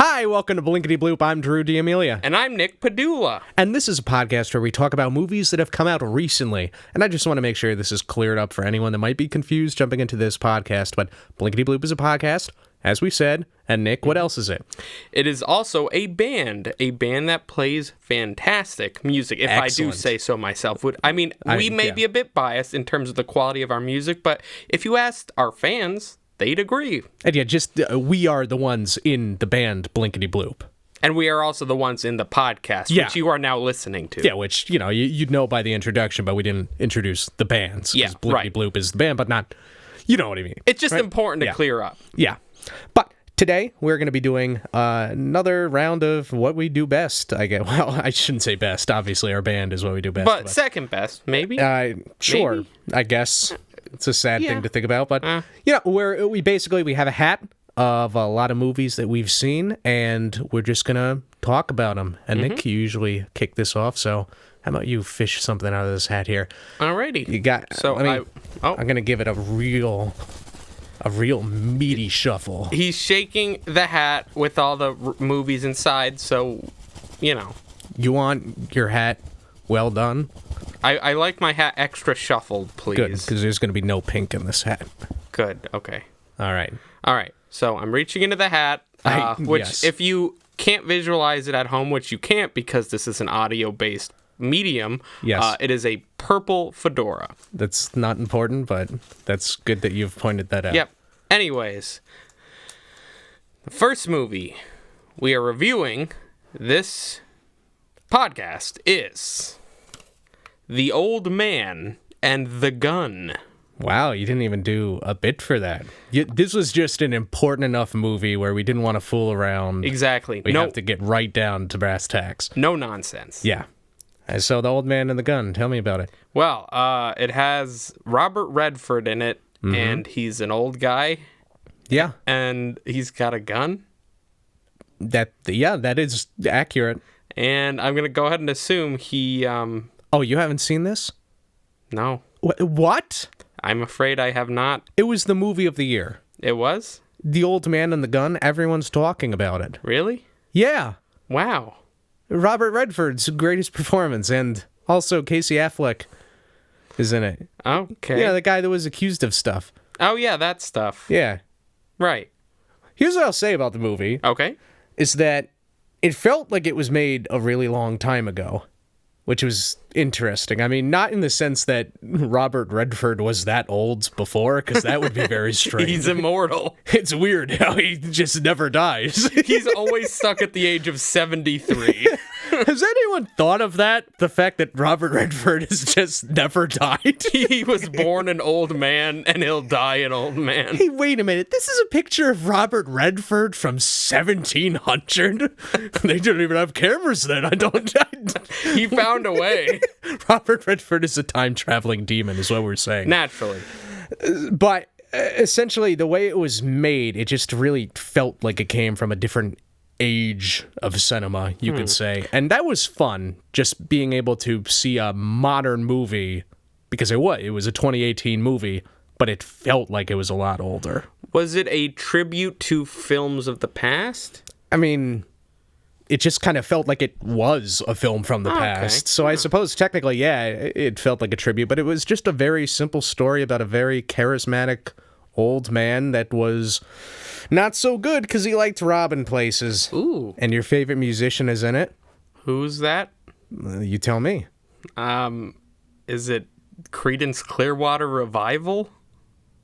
Hi, welcome to Blinkity Bloop. I'm Drew D'Amelia. And I'm Nick Padula. And this is a podcast where we talk about movies that have come out recently. And I just want to make sure this is cleared up for anyone that might be confused jumping into this podcast. But Blinkity Bloop is a podcast, as we said. And Nick, what else is it? It is also a band that plays fantastic music, if Excellent. I do say so myself. We may be a bit biased in terms of the quality of our music, but if you asked our fans, they'd agree. And yeah, just we are the ones in the band Blinkity Bloop. And we are also the ones in the podcast, which you are now listening to. Yeah, which, you'd know by the introduction, but we didn't introduce the bands. Yeah, Blinkity right. Bloop is the band, but not, you know what I mean. It's just important to clear up. Yeah. But today, we're going to be doing another round of what we do best, I guess. Well, I shouldn't say best. Obviously, our band is what we do best. But second best, maybe? Sure, Maybe? I guess. It's a sad thing to think about. But, we have a hat of a lot of movies that we've seen, and we're just going to talk about them. And Nick, you usually kick this off, so how about you fish something out of this hat here? Alrighty. You got, So I'm going to give it a real meaty shuffle. He's shaking the hat with all the movies inside, so, You want your hat well done? I like my hat extra shuffled, please. Good, because there's going to be no pink in this hat. Good, okay. All right. So I'm reaching into the hat, which if you can't visualize it at home, which you can't because this is an audio-based medium, it is a purple fedora. That's not important, but that's good that you've pointed that out. Yep. Anyways, the first movie we are reviewing this podcast is The Old Man and the Gun. Wow, you didn't even do a bit for that. This was just an important enough movie where we didn't want to fool around. Exactly. We have to get right down to brass tacks. No nonsense. Yeah. And so The Old Man and the Gun, tell me about it. Well, it has Robert Redford in it, and he's an old guy. Yeah. And he's got a gun. That is accurate. And I'm going to go ahead and assume he... Oh, you haven't seen this? No. What? I'm afraid I have not. It was the movie of the year. It was? The Old Man and the Gun, everyone's talking about it. Really? Yeah. Wow. Robert Redford's greatest performance, and also Casey Affleck is in it. Okay. Yeah, the guy that was accused of stuff. Oh, yeah, that stuff. Yeah. Right. Here's what I'll say about the movie. Okay. Is that it felt like it was made a really long time ago, which was interesting. I mean, not in the sense that Robert Redford was that old before, because that would be very strange. He's immortal. It's weird how he just never dies. He's always stuck at the age of 73. Has anyone thought of that? The fact that Robert Redford has just never died? He was born an old man, and he'll die an old man. Hey, wait a minute. This is a picture of Robert Redford from 1700? They didn't even have cameras then. He found a way. Robert Redford is a time-traveling demon, is what we're saying. Naturally. But essentially, the way it was made, it just really felt like it came from a different age of cinema, you could say. And that was fun, just being able to see a modern movie, because it was a 2018 movie, but it felt like it was a lot older. Was it a tribute to films of the past? I mean, it just kind of felt like it was a film from the past. So I suppose technically, it felt like a tribute, but it was just a very simple story about a very charismatic old man that was not so good because he liked robbing places. Ooh. And your favorite musician is in it? Who's that? You tell me. Is it Creedence Clearwater Revival?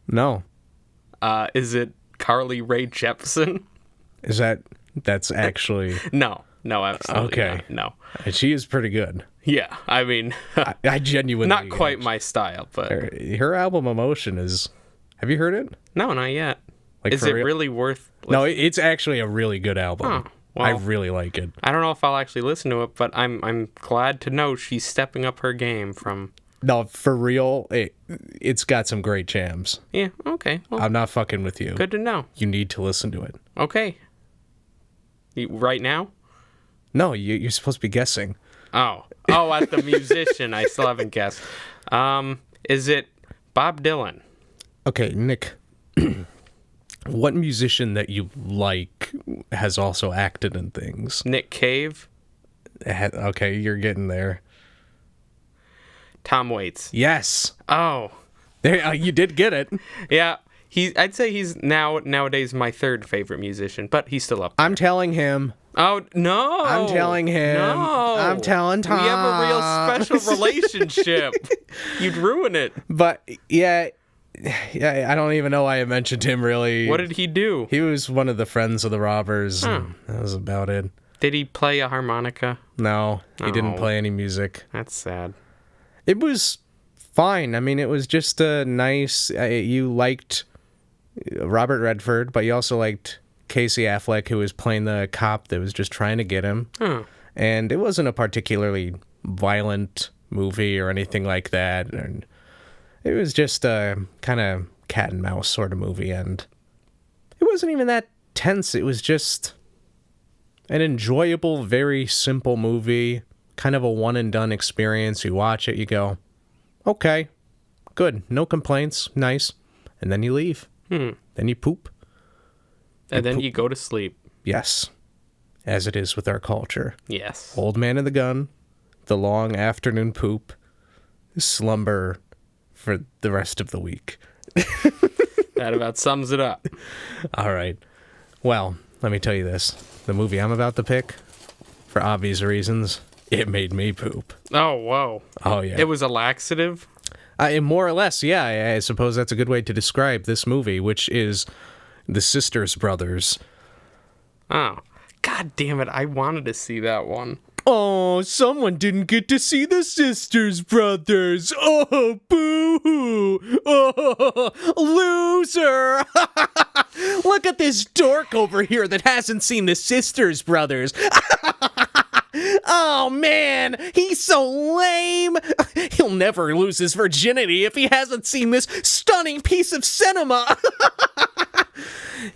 No. Is it Carly Rae Jepsen? That's actually... No, absolutely okay. not. No. And she is pretty good. Yeah, I mean... I genuinely... Not quite my style, but... Her album Emotion is... Have you heard it? No, not yet. Like, is it really worth... No, it's actually a really good album. Oh, well, I really like it. I don't know if I'll actually listen to it, but I'm glad to know she's stepping up her game from... No, for real, it's got some great jams. Yeah, okay. Well, I'm not fucking with you. good to know. You need to listen to it. Okay. Right now? No, you're supposed to be guessing. Oh, at the musician. I still haven't guessed. Is it Bob Dylan? Okay, Nick. What musician that you like has also acted in things? Nick Cave. Okay, you're getting there. Tom Waits. Yes. Oh. There, you did get it. Yeah. I'd say he's nowadays my third favorite musician, but he's still up there. I'm telling him. Oh, no. I'm telling him. No. I'm telling Tom. We have a real special relationship. You'd ruin it. But, yeah, I don't even know why I mentioned him, really. What did he do? He was one of the friends of the robbers. And that was about it. Did he play a harmonica? No, he didn't play any music. That's sad. It was fine. I mean, it was just a nice... you liked Robert Redford, but you also liked Casey Affleck, who was playing the cop that was just trying to get him. And it wasn't a particularly violent movie or anything like that. And it was just a kind of cat and mouse sort of movie, and it wasn't even that tense. It was just an enjoyable, very simple movie, kind of a one-and-done experience. You watch it, you go, okay, good, no complaints, nice, and then you leave. Then you poop. And then you go to sleep. Yes, as it is with our culture. Yes. Old man in the gun, the long afternoon poop, slumber for the rest of the week. That about sums it up. All right. Well, let me tell you this. The movie I'm about to pick, for obvious reasons, it made me poop. Oh, whoa. Oh, yeah. It was a laxative? More or less, yeah. I suppose that's a good way to describe this movie, which is The Sisters Brothers. Oh. God damn it. I wanted to see that one. Oh, someone didn't get to see The Sisters Brothers. Oh, boo-hoo. Oh, loser. Look at this dork over here that hasn't seen The Sisters Brothers. Oh, man, he's so lame. He'll never lose his virginity if he hasn't seen this stunning piece of cinema.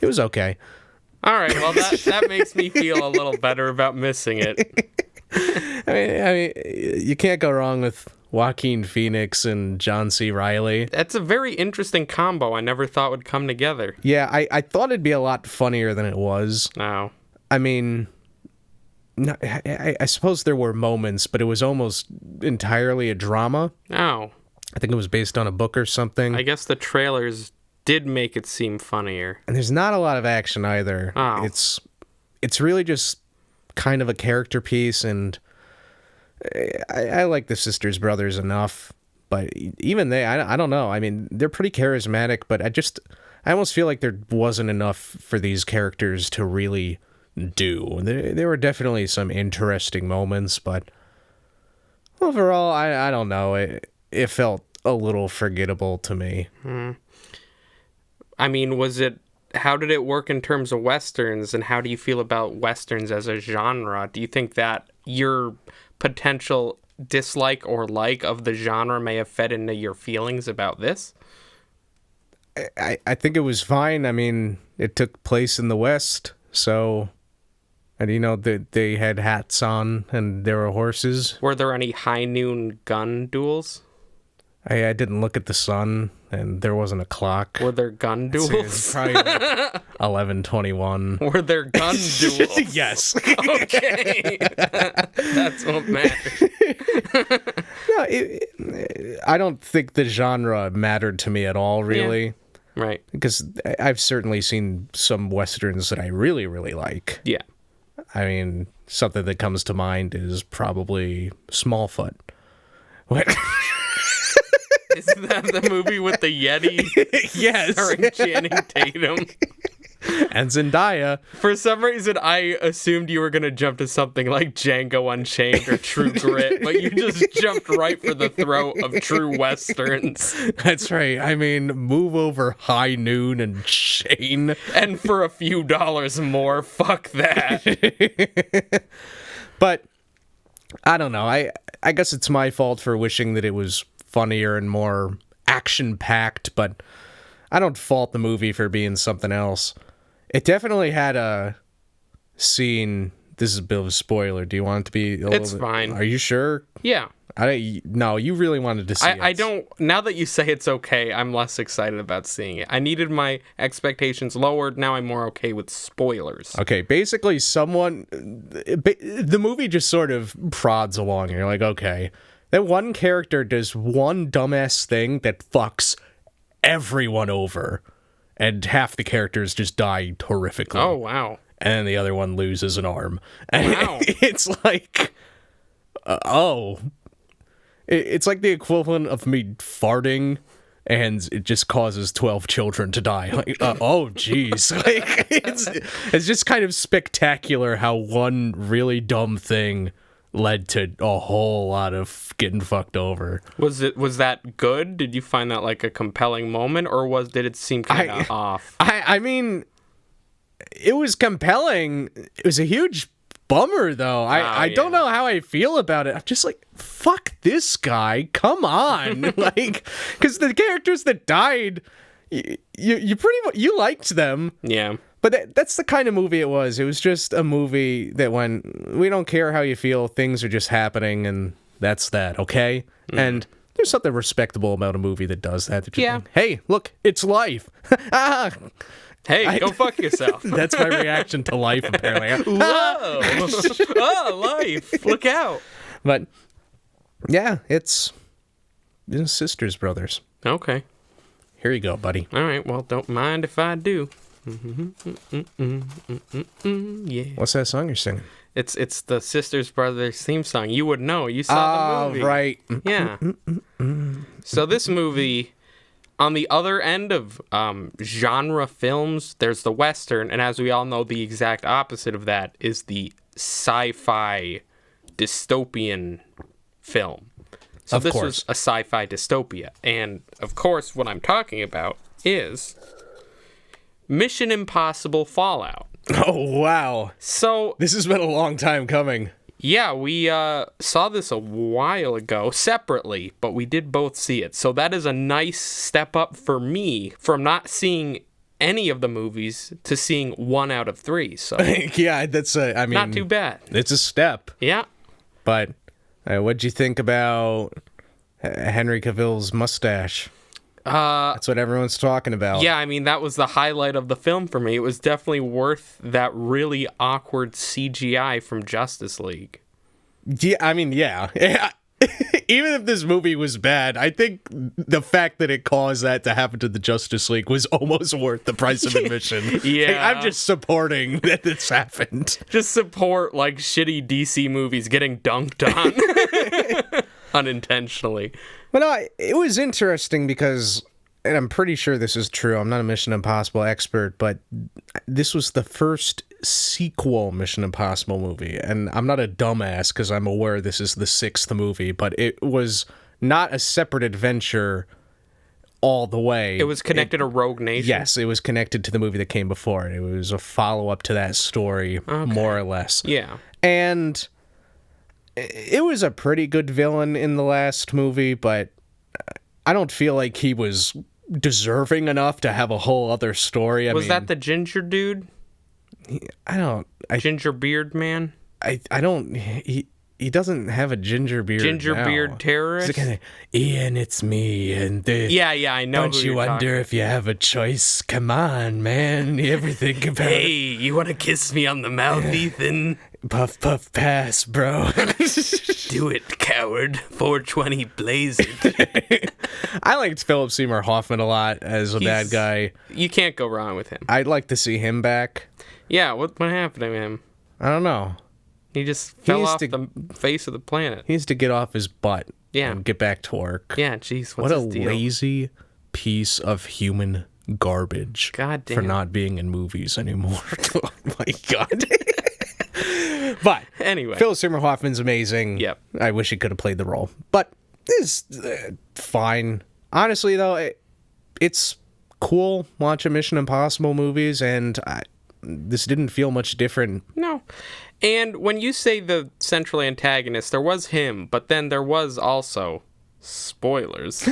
It was okay. All right, well, that makes me feel a little better about missing it. I mean, you can't go wrong with Joaquin Phoenix and John C. Reilly. That's a very interesting combo I never thought would come together. Yeah, I thought it'd be a lot funnier than it was. No. I mean, no, I suppose there were moments, but it was almost entirely a drama. Oh. I think it was based on a book or something. I guess the trailers did make it seem funnier. And there's not a lot of action either. Oh. It's really just kind of a character piece, and I like the Sisters Brothers enough, but even they, I don't know. I mean, they're pretty charismatic, but I almost feel like there wasn't enough for these characters to really do. There were definitely some interesting moments, but overall, I don't know. It felt a little forgettable to me. I mean, how did it work in terms of Westerns, and how do you feel about Westerns as a genre? Do you think that your potential dislike or like of the genre may have fed into your feelings about this? I think it was fine. I mean, it took place in the West, so... And, you know, they had hats on, and there were horses. Were there any high noon gun duels? I didn't look at the sun, and there wasn't a clock. Were there gun duels? Probably like 11:21. Were there gun duels? Yes. Okay. That's what matters. No, I don't think the genre mattered to me at all, really. Yeah. Right. Because I've certainly seen some Westerns that I really, really like. Yeah. I mean, something that comes to mind is probably Smallfoot. What? Isn't that the movie with the Yeti? Yes. Starring Channing Tatum. And Zendaya. For some reason, I assumed you were going to jump to something like Django Unchained or True Grit, but you just jumped right for the throat of true Westerns. That's right. I mean, move over High Noon and Shane. And for a few dollars more, fuck that. But, I don't know. I guess it's my fault for wishing that it was funnier and more action-packed, but I don't fault the movie for being something else. It definitely had a scene this is a bit of a spoiler. Do you want it to be a little It's bit... fine. Are you sure? Yeah. No, you really wanted to see it. I don't. Now that you say it's okay, I'm less excited about seeing it. I needed my expectations lowered. Now I'm more okay with spoilers. Okay, basically the movie just sort of prods along, and you're like, okay, that one character does one dumbass thing that fucks everyone over, and half the characters just die horrifically. Oh, wow. And then the other one loses an arm. And Wow. it's like, it's like the equivalent of me farting, and it just causes 12 children to die. Like, oh, jeez. Like, it's just kind of spectacular how one really dumb thing led to a whole lot of getting fucked over. Was that good? Did you find that like a compelling moment, or did it seem kind of off? I mean, it was compelling. It was a huge bummer, though. I don't know how I feel about it. I'm just like, fuck this guy. Come on. Like, because the characters that died, you pretty much, you liked them. Yeah. But that's the kind of movie it was. It was just a movie that when we don't care how you feel, things are just happening, and that's that, okay? And there's something respectable about a movie that does that. Yeah. Like, hey, look, it's life. Hey, go fuck yourself. That's my reaction to life, apparently. Whoa. Oh, life. Look out. But, yeah, it's Sisters Brothers. Okay. Here you go, buddy. All right. Well, don't mind if I do. Yeah. What's that song you're singing? It's the Sisters Brothers theme song. You would know. You saw the movie. Right. Yeah. So this movie, on the other end of genre films, there's the Western, and as we all know, the exact opposite of that is the sci-fi dystopian film. So Of this course. was a sci-fi dystopia. And, of course, what I'm talking about is Mission Impossible Fallout. Oh, wow. So, This has been a long time coming. yeah, we saw this a while ago separately, but we did both see it. So that is a nice step up for me from not seeing any of the movies to seeing 1 out of 3. So Yeah, that's I mean, not too bad. It's a step. Yeah. But what'd you think about Henry Cavill's mustache? That's what everyone's talking about. Yeah, I mean, that was the highlight of the film for me. It was definitely worth that really awkward CGI from Justice League. Yeah, I mean, yeah. Even if this movie was bad, I think the fact that it caused that to happen to the Justice League was almost worth the price of admission. Yeah. Like, I'm just supporting that this happened. Just support, like, shitty DC movies getting dunked on. Unintentionally. But no, it was interesting because, and I'm pretty sure this is true, I'm not a Mission Impossible expert, but this was the first sequel Mission Impossible movie. And I'm not a dumbass because I'm aware this is the 6th movie, but it was not a separate adventure all the way. It was connected to Rogue Nation? Yes, it was connected to the movie that came before it. It was a follow-up to that story, more or less. Yeah. And it was a pretty good villain in the last movie, but I don't feel like he was deserving enough to have a whole other story. I Was mean, that the ginger dude? Ginger beard man? He doesn't have a ginger beard Ginger now. beard terrorist? He's kind of, Ian, it's me, and Yeah, I know. don't who you you're wonder talking. if you have a choice? Come on, man, you ever think about Hey, you want to kiss me on the mouth, Ethan? puff puff pass, bro? Do it, coward. 420 blaze it. I liked Philip Seymour Hoffman a lot as a bad guy. You can't go wrong with him. I'd like to see him back. Yeah, what happened to him? I don't know. He just fell needs off to- the face of the planet. He needs to get off his butt Yeah. and get back to work. Yeah, jeez, what's What a his deal? lazy piece of human garbage God for damn. not being in movies anymore. Oh my god. But Anyway. Philip Seymour Hoffman's amazing. Yep. I wish he could have played the role. But it's fine. Honestly, though, it's cool watching Mission Impossible movies, and this didn't feel much different. No. And when you say the central antagonist, there was him, but then there was also, spoilers,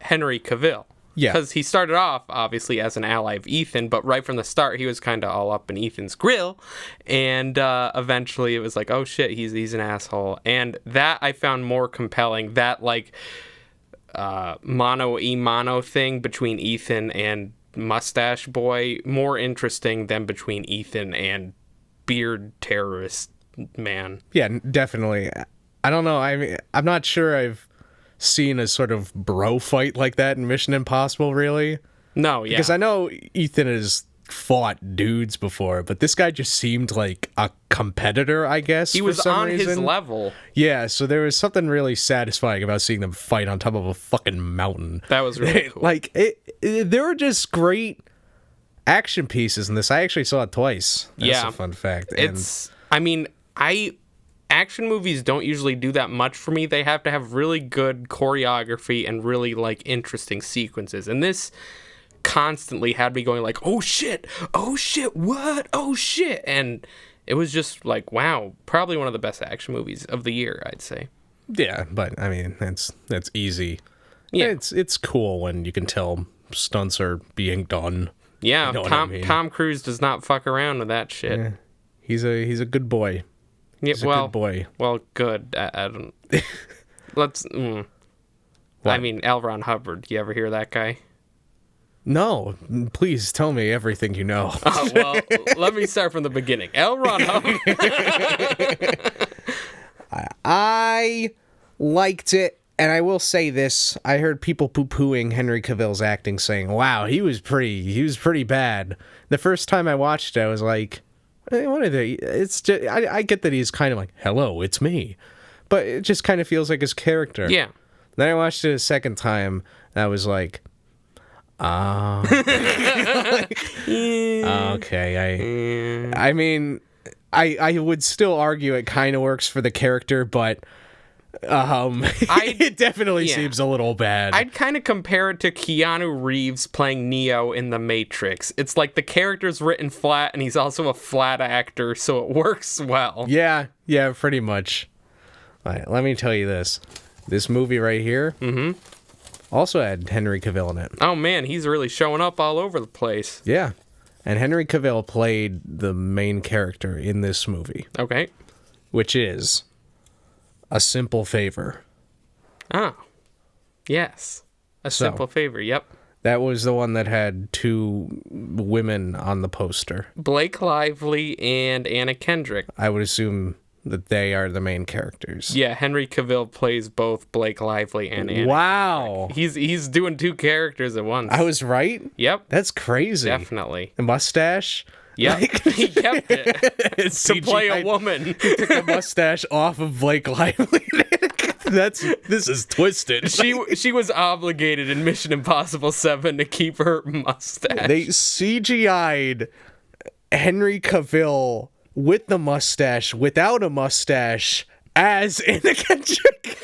Henry Cavill. Yeah. Because he started off, obviously, as an ally of Ethan, but right from the start, he was kind of all up in Ethan's grill. And eventually it was like, oh shit, he's an asshole. And that I found more compelling. That, like, mano-a-mano thing between Ethan and Mustache Boy, more interesting than between Ethan and Beard Terrorist Man. Yeah, definitely. I don't know. I mean, I'm not sure I've seen a sort of bro fight like that in Mission Impossible, really. No, yeah. Because I know Ethan has fought dudes before, but this guy just seemed like a competitor, I guess. He was on his level. Yeah, so there was something really satisfying about seeing them fight on top of a fucking mountain. That was really cool. Like, there were just great action pieces in this. I actually saw it twice. That's a fun fact. Action movies don't usually do that much for me. They have to have really good choreography and really, like, interesting sequences. And this constantly had me going like, oh shit, what? Oh shit. And it was just like, wow, probably one of the best action movies of the year, I'd say. Yeah, but I mean, that's easy. Yeah. It's cool when you can tell stunts are being done. Yeah, You know what I mean? Tom Cruise does not fuck around with that shit. Yeah. He's a good boy. Yeah, He's a good boy. Well, good. I don't. Let's. I mean, L. Ron Hubbard. You ever hear that guy? No, please tell me everything you know. Well, let me start from the beginning. L. Ron Hubbard. I liked it, and I will say this: I heard people poo-pooing Henry Cavill's acting, saying, "Wow, he was pretty bad." The first time I watched it, I was like, hey, "What are they?" It's just I get that he's kind of like, "Hello, it's me," but it just kind of feels like his character. Yeah. Then I watched it a second time, and I was like, okay. I mean, I would still argue it kind of works for the character, but it definitely seems a little bad. I'd kind of compare it to Keanu Reeves playing Neo in The Matrix. It's like the character's written flat, and he's also a flat actor, so it works well. Yeah, pretty much. All right, let me tell you this. This movie right here also had Henry Cavill in it. Oh, man, he's really showing up all over the place. Yeah. And Henry Cavill played the main character in this movie. Okay. Which is A Simple Favor. Oh. Yes. A Simple Favor, yep. That was the one that had two women on the poster. Blake Lively and Anna Kendrick. I would assume that they are the main characters. Yeah, Henry Cavill plays both Blake Lively and Anna. Wow. He's doing two characters at once. I was right? Yep. That's crazy. Definitely. The mustache? Yep. He kept it to play a woman. He took the mustache off of Blake Lively. This is twisted. She was obligated in Mission Impossible 7 to keep her mustache. They CGI'd Henry Cavill with the mustache, without a mustache, as Anna Kendrick.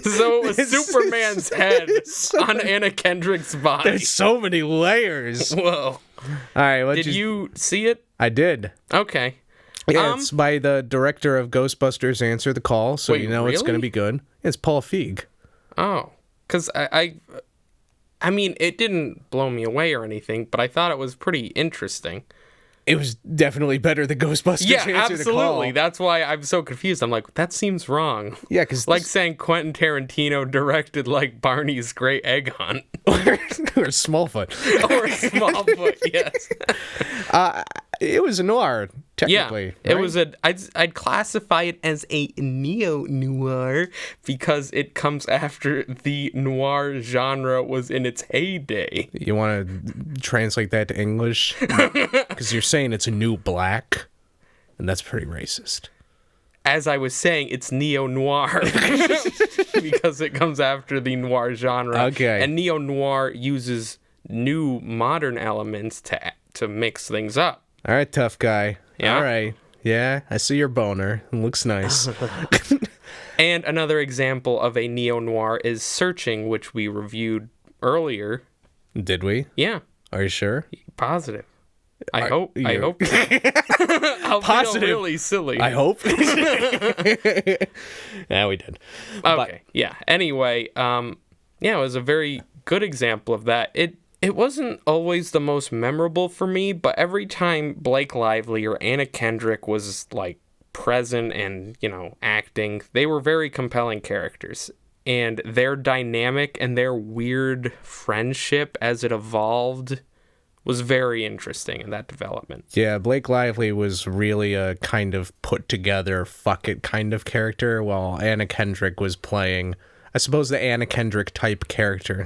So it was Superman's head on Anna Kendrick's body. There's so many layers. Whoa. All right, Did you see it? I did. Okay. Yeah, it's by the director of Ghostbusters Answer the Call, so wait, you know it's going to be good. It's Paul Feig. Oh. Because I mean, it didn't blow me away or anything, but I thought it was pretty interesting. It was definitely better than Ghostbusters Yeah, Answer the Call. absolutely. That's why I'm so confused. I'm like, that seems wrong. Yeah, because like saying Quentin Tarantino directed like Barney's Great Egg Hunt. or Smallfoot. Or Smallfoot, yes. It was a noir, technically. Yeah, it right? was I'd classify it as a neo-noir because it comes after the noir genre was in its heyday. You want to translate that to English? Because you're saying it's a new black, and that's pretty racist. As I was saying, it's neo-noir because it comes after the noir genre. Okay. And neo-noir uses new modern elements to mix things up. All right, tough guy. Yeah. All right. Yeah, I see your boner. It looks nice. And another example of a neo-noir is Searching, which we reviewed earlier. Did we? Yeah. Are you sure? Positive. I hope. I'll Positive. feel really silly. I hope. Yeah, we did. Okay. Yeah. Anyway, it was a very good example of that. It wasn't always the most memorable for me, but every time Blake Lively or Anna Kendrick was like present and, acting, they were very compelling characters. And their dynamic and their weird friendship as it evolved was very interesting in that development. Yeah, Blake Lively was really a kind of put together, fuck it kind of character, while Anna Kendrick was playing, I suppose, the Anna Kendrick type character.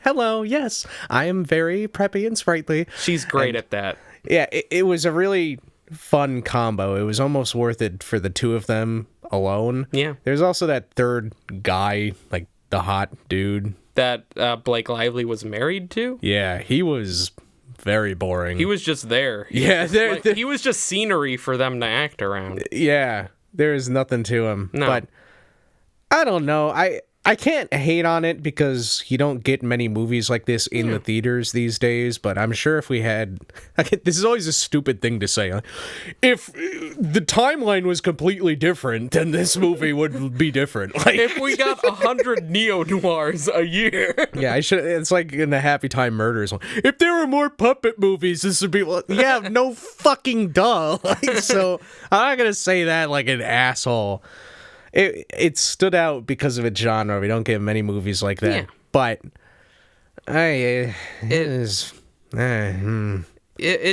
Hello, yes, I am very preppy and sprightly. She's great at that. Yeah, it was a really fun combo. It was almost worth it for the two of them alone. Yeah. There's also that third guy, like the hot dude. That Blake Lively was married to? Yeah, he was very boring. He was just there. Yeah, He was just scenery for them to act around. Yeah, there is nothing to him. No. But I don't know. I can't hate on it because you don't get many movies like this in the theaters these days, but I'm sure if we had... this is always a stupid thing to say. If the timeline was completely different, then this movie would be different. Like, if we got 100 neo-noirs a year. Yeah, it's like in the Happy Time Murders one. If there were more puppet movies, this would be... Yeah, no fucking duh. So I'm not going to say that like an asshole. It stood out because of its genre. We don't get many movies like that. Yeah. But it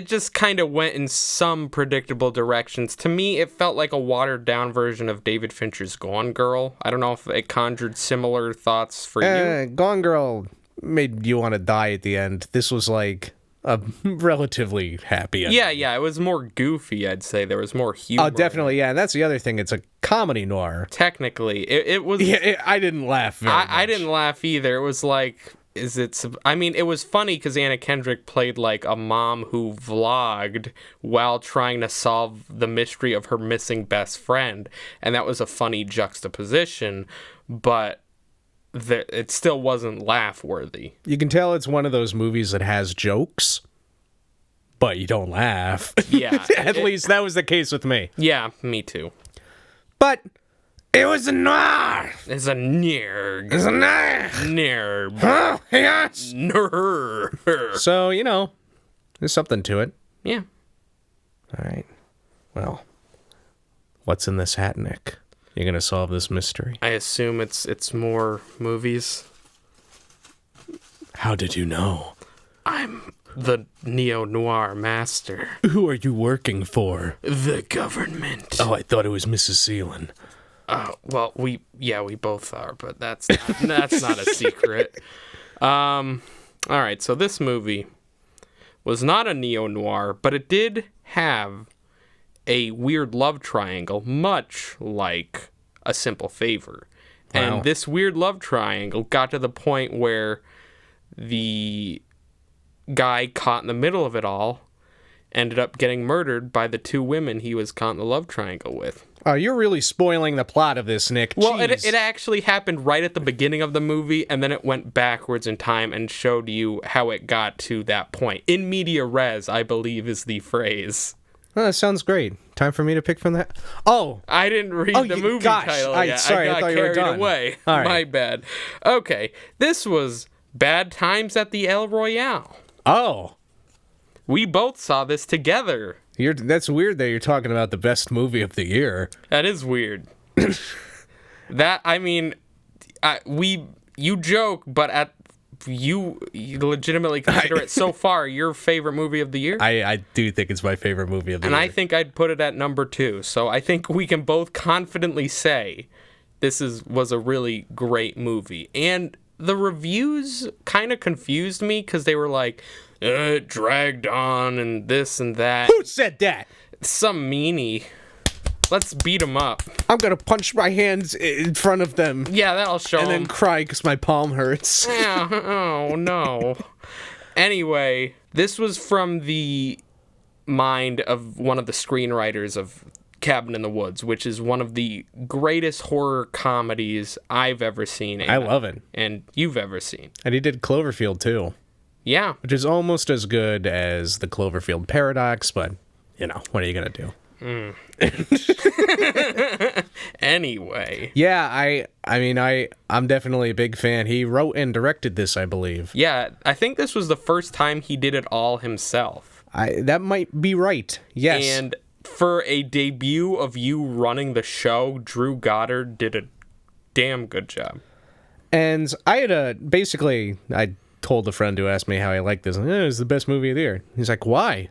just kind of went in some predictable directions. To me, it felt like a watered-down version of David Fincher's Gone Girl. I don't know if it conjured similar thoughts for you. Gone Girl made you want to die at the end. This was like a relatively happy ending. Yeah, it was more goofy, I'd say. There was more humor. Oh, definitely, yeah. And that's the other thing. It's a comedy noir. Technically. It was... Yeah, I didn't laugh very much. I didn't laugh either. It was like... it was funny because Anna Kendrick played like a mom who vlogged while trying to solve the mystery of her missing best friend. And that was a funny juxtaposition, but... it still wasn't laugh-worthy. You can tell it's one of those movies that has jokes, but you don't laugh. Yeah. At least that was the case with me. Yeah, me too. But it was a noir. It's a nerd. It's a noir. Nerd. Huh? Yes. Nerd. So, there's something to it. Yeah. All right. Well, what's in this hat, Nick? You're going to solve this mystery. I assume it's more movies. How did you know? I'm the neo-noir master. Who are you working for? The government. Oh, I thought it was Mrs. Seelan. Well, we both are, but that's not a secret. All right, so this movie was not a neo-noir, but it did have a weird love triangle, much like A Simple Favor. Wow. And this weird love triangle got to the point where the guy caught in the middle of it all ended up getting murdered by the two women he was caught in the love triangle with. Oh, you're really spoiling the plot of this, Nick. Well, it actually happened right at the beginning of the movie, and then it went backwards in time and showed you how it got to that point. In media res, I believe, is the phrase. Oh, that sounds great. Time for me to pick from that? Oh! I didn't read the movie title yet. Sorry, I got carried away. All right. My bad. Okay, this was Bad Times at the El Royale. Oh! We both saw this together. That's weird that you're talking about the best movie of the year. That is weird. You joke, but you legitimately consider it so far your favorite movie of the year? I do think it's my favorite movie of the year. And I think I'd put it at number 2. So I think we can both confidently say this was a really great movie. And the reviews kind of confused me because they were like, it dragged on and this and that. Who said that? Some meanie. Let's beat him up. I'm gonna punch my hands in front of them. Yeah, that'll show and then cry because my palm hurts. Oh, no. Anyway, this was from the mind of one of the screenwriters of Cabin in the Woods, which is one of the greatest horror comedies I've ever sone. I love it. And you've ever seen. And he did Cloverfield, too. Yeah. Which is almost as good as the Cloverfield Paradox, but, what are you going to do? anyway. Yeah, I'm definitely a big fan. He wrote and directed this, I believe. Yeah, I think this was the first time he did it all himself. That might be right. Yes. And for a debut of you running the show, Drew Goddard did a damn good job. And I had I told a friend who asked me how I liked this. And, it was the best movie of the year. He's like, why?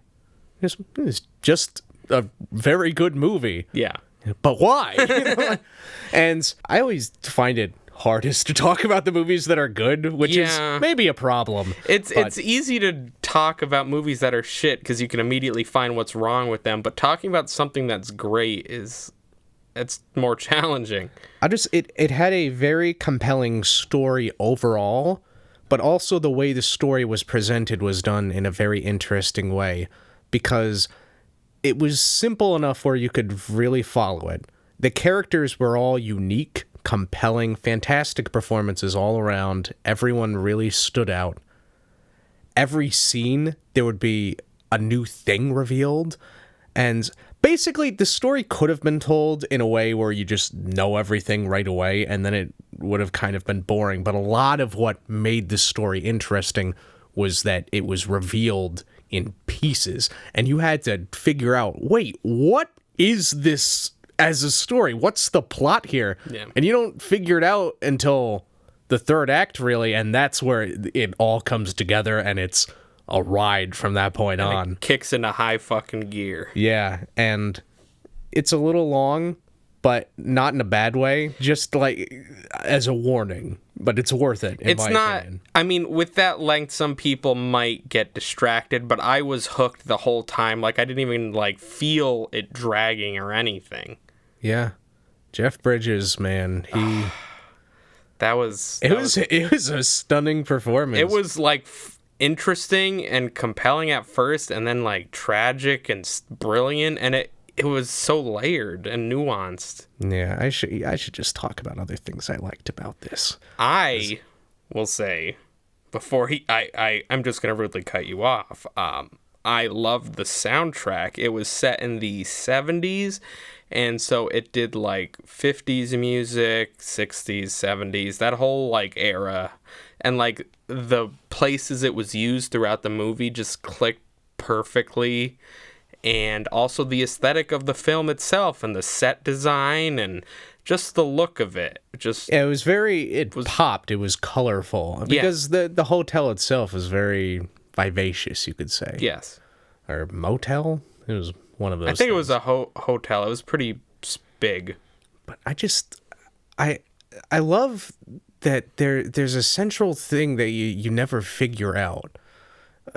It's just a very good movie. Yeah. But why? And I always find it hardest to talk about the movies that are good, which is maybe a problem. It's easy to talk about movies that are shit because you can immediately find what's wrong with them. But talking about something that's great it's more challenging. It had a very compelling story overall, but also the way the story was presented was done in a very interesting way because it was simple enough where you could really follow it. The characters were all unique, compelling, fantastic performances all around. Everyone really stood out. Every scene, there would be a new thing revealed. And basically, the story could have been told in a way where you just know everything right away, and then it would have kind of been boring. But a lot of what made the story interesting was that it was revealed in pieces, and you had to figure out, wait, what is this as a story? What's the plot here? Yeah. And you don't figure it out until the third act, really, and that's where it all comes together, and it's a ride from that point on. It kicks into high fucking gear. Yeah, and it's a little long, but not in a bad way, just like as a warning. But it's worth it, in my opinion. I mean, with that length, some people might get distracted, but I was hooked the whole time. Like, I didn't even, feel it dragging or anything. Yeah. Jeff Bridges, man, he... It was a stunning performance. It was, interesting and compelling at first, and then, tragic and brilliant, and it was so layered and nuanced. Yeah, I should just talk about other things I liked about this. I will say, before I'm just going to rudely cut you off. I loved the soundtrack. It was set in the 70s, and so it did 50s music, 60s, 70s, that whole era. And the places it was used throughout the movie just clicked perfectly. And also the aesthetic of the film itself and the set design and just the look of it. It popped. It was colorful. Because the hotel itself is very vivacious, you could say. Yes. Or motel? It was one of those I think things. It was a hotel. It was pretty big. But I love that there's a central thing that you never figure out.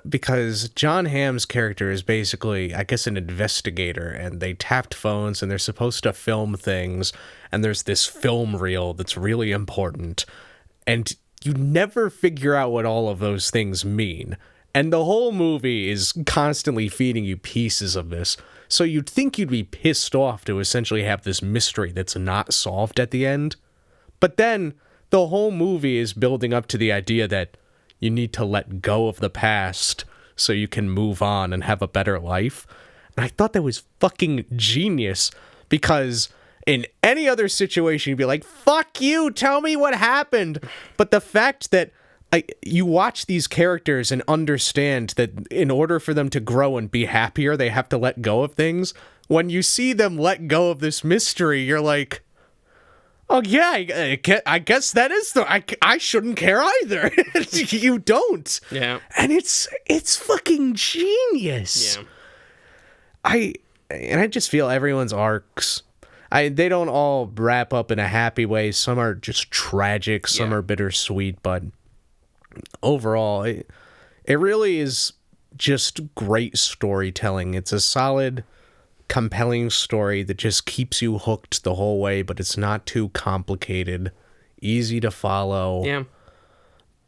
Because John Hamm's character is basically, I guess, an investigator, and they tapped phones, and they're supposed to film things, and there's this film reel that's really important, and you never figure out what all of those things mean. And the whole movie is constantly feeding you pieces of this, so you'd think you'd be pissed off to essentially have this mystery that's not solved at the end. But then, the whole movie is building up to the idea that you need to let go of the past so you can move on and have a better life. And I thought that was fucking genius because in any other situation, you'd be like, fuck you, tell me what happened. But the fact that you watch these characters and understand that in order for them to grow and be happier, they have to let go of things. When you see them let go of this mystery, you're like, oh, yeah, I guess that is I shouldn't care either. You don't. Yeah. And it's fucking genius. Yeah. I just feel everyone's arcs, they don't all wrap up in a happy way. Some are just tragic. Some are bittersweet. But overall, it really is just great storytelling. It's a solid, compelling story that just keeps you hooked the whole way, but it's not too complicated, easy to follow. Yeah.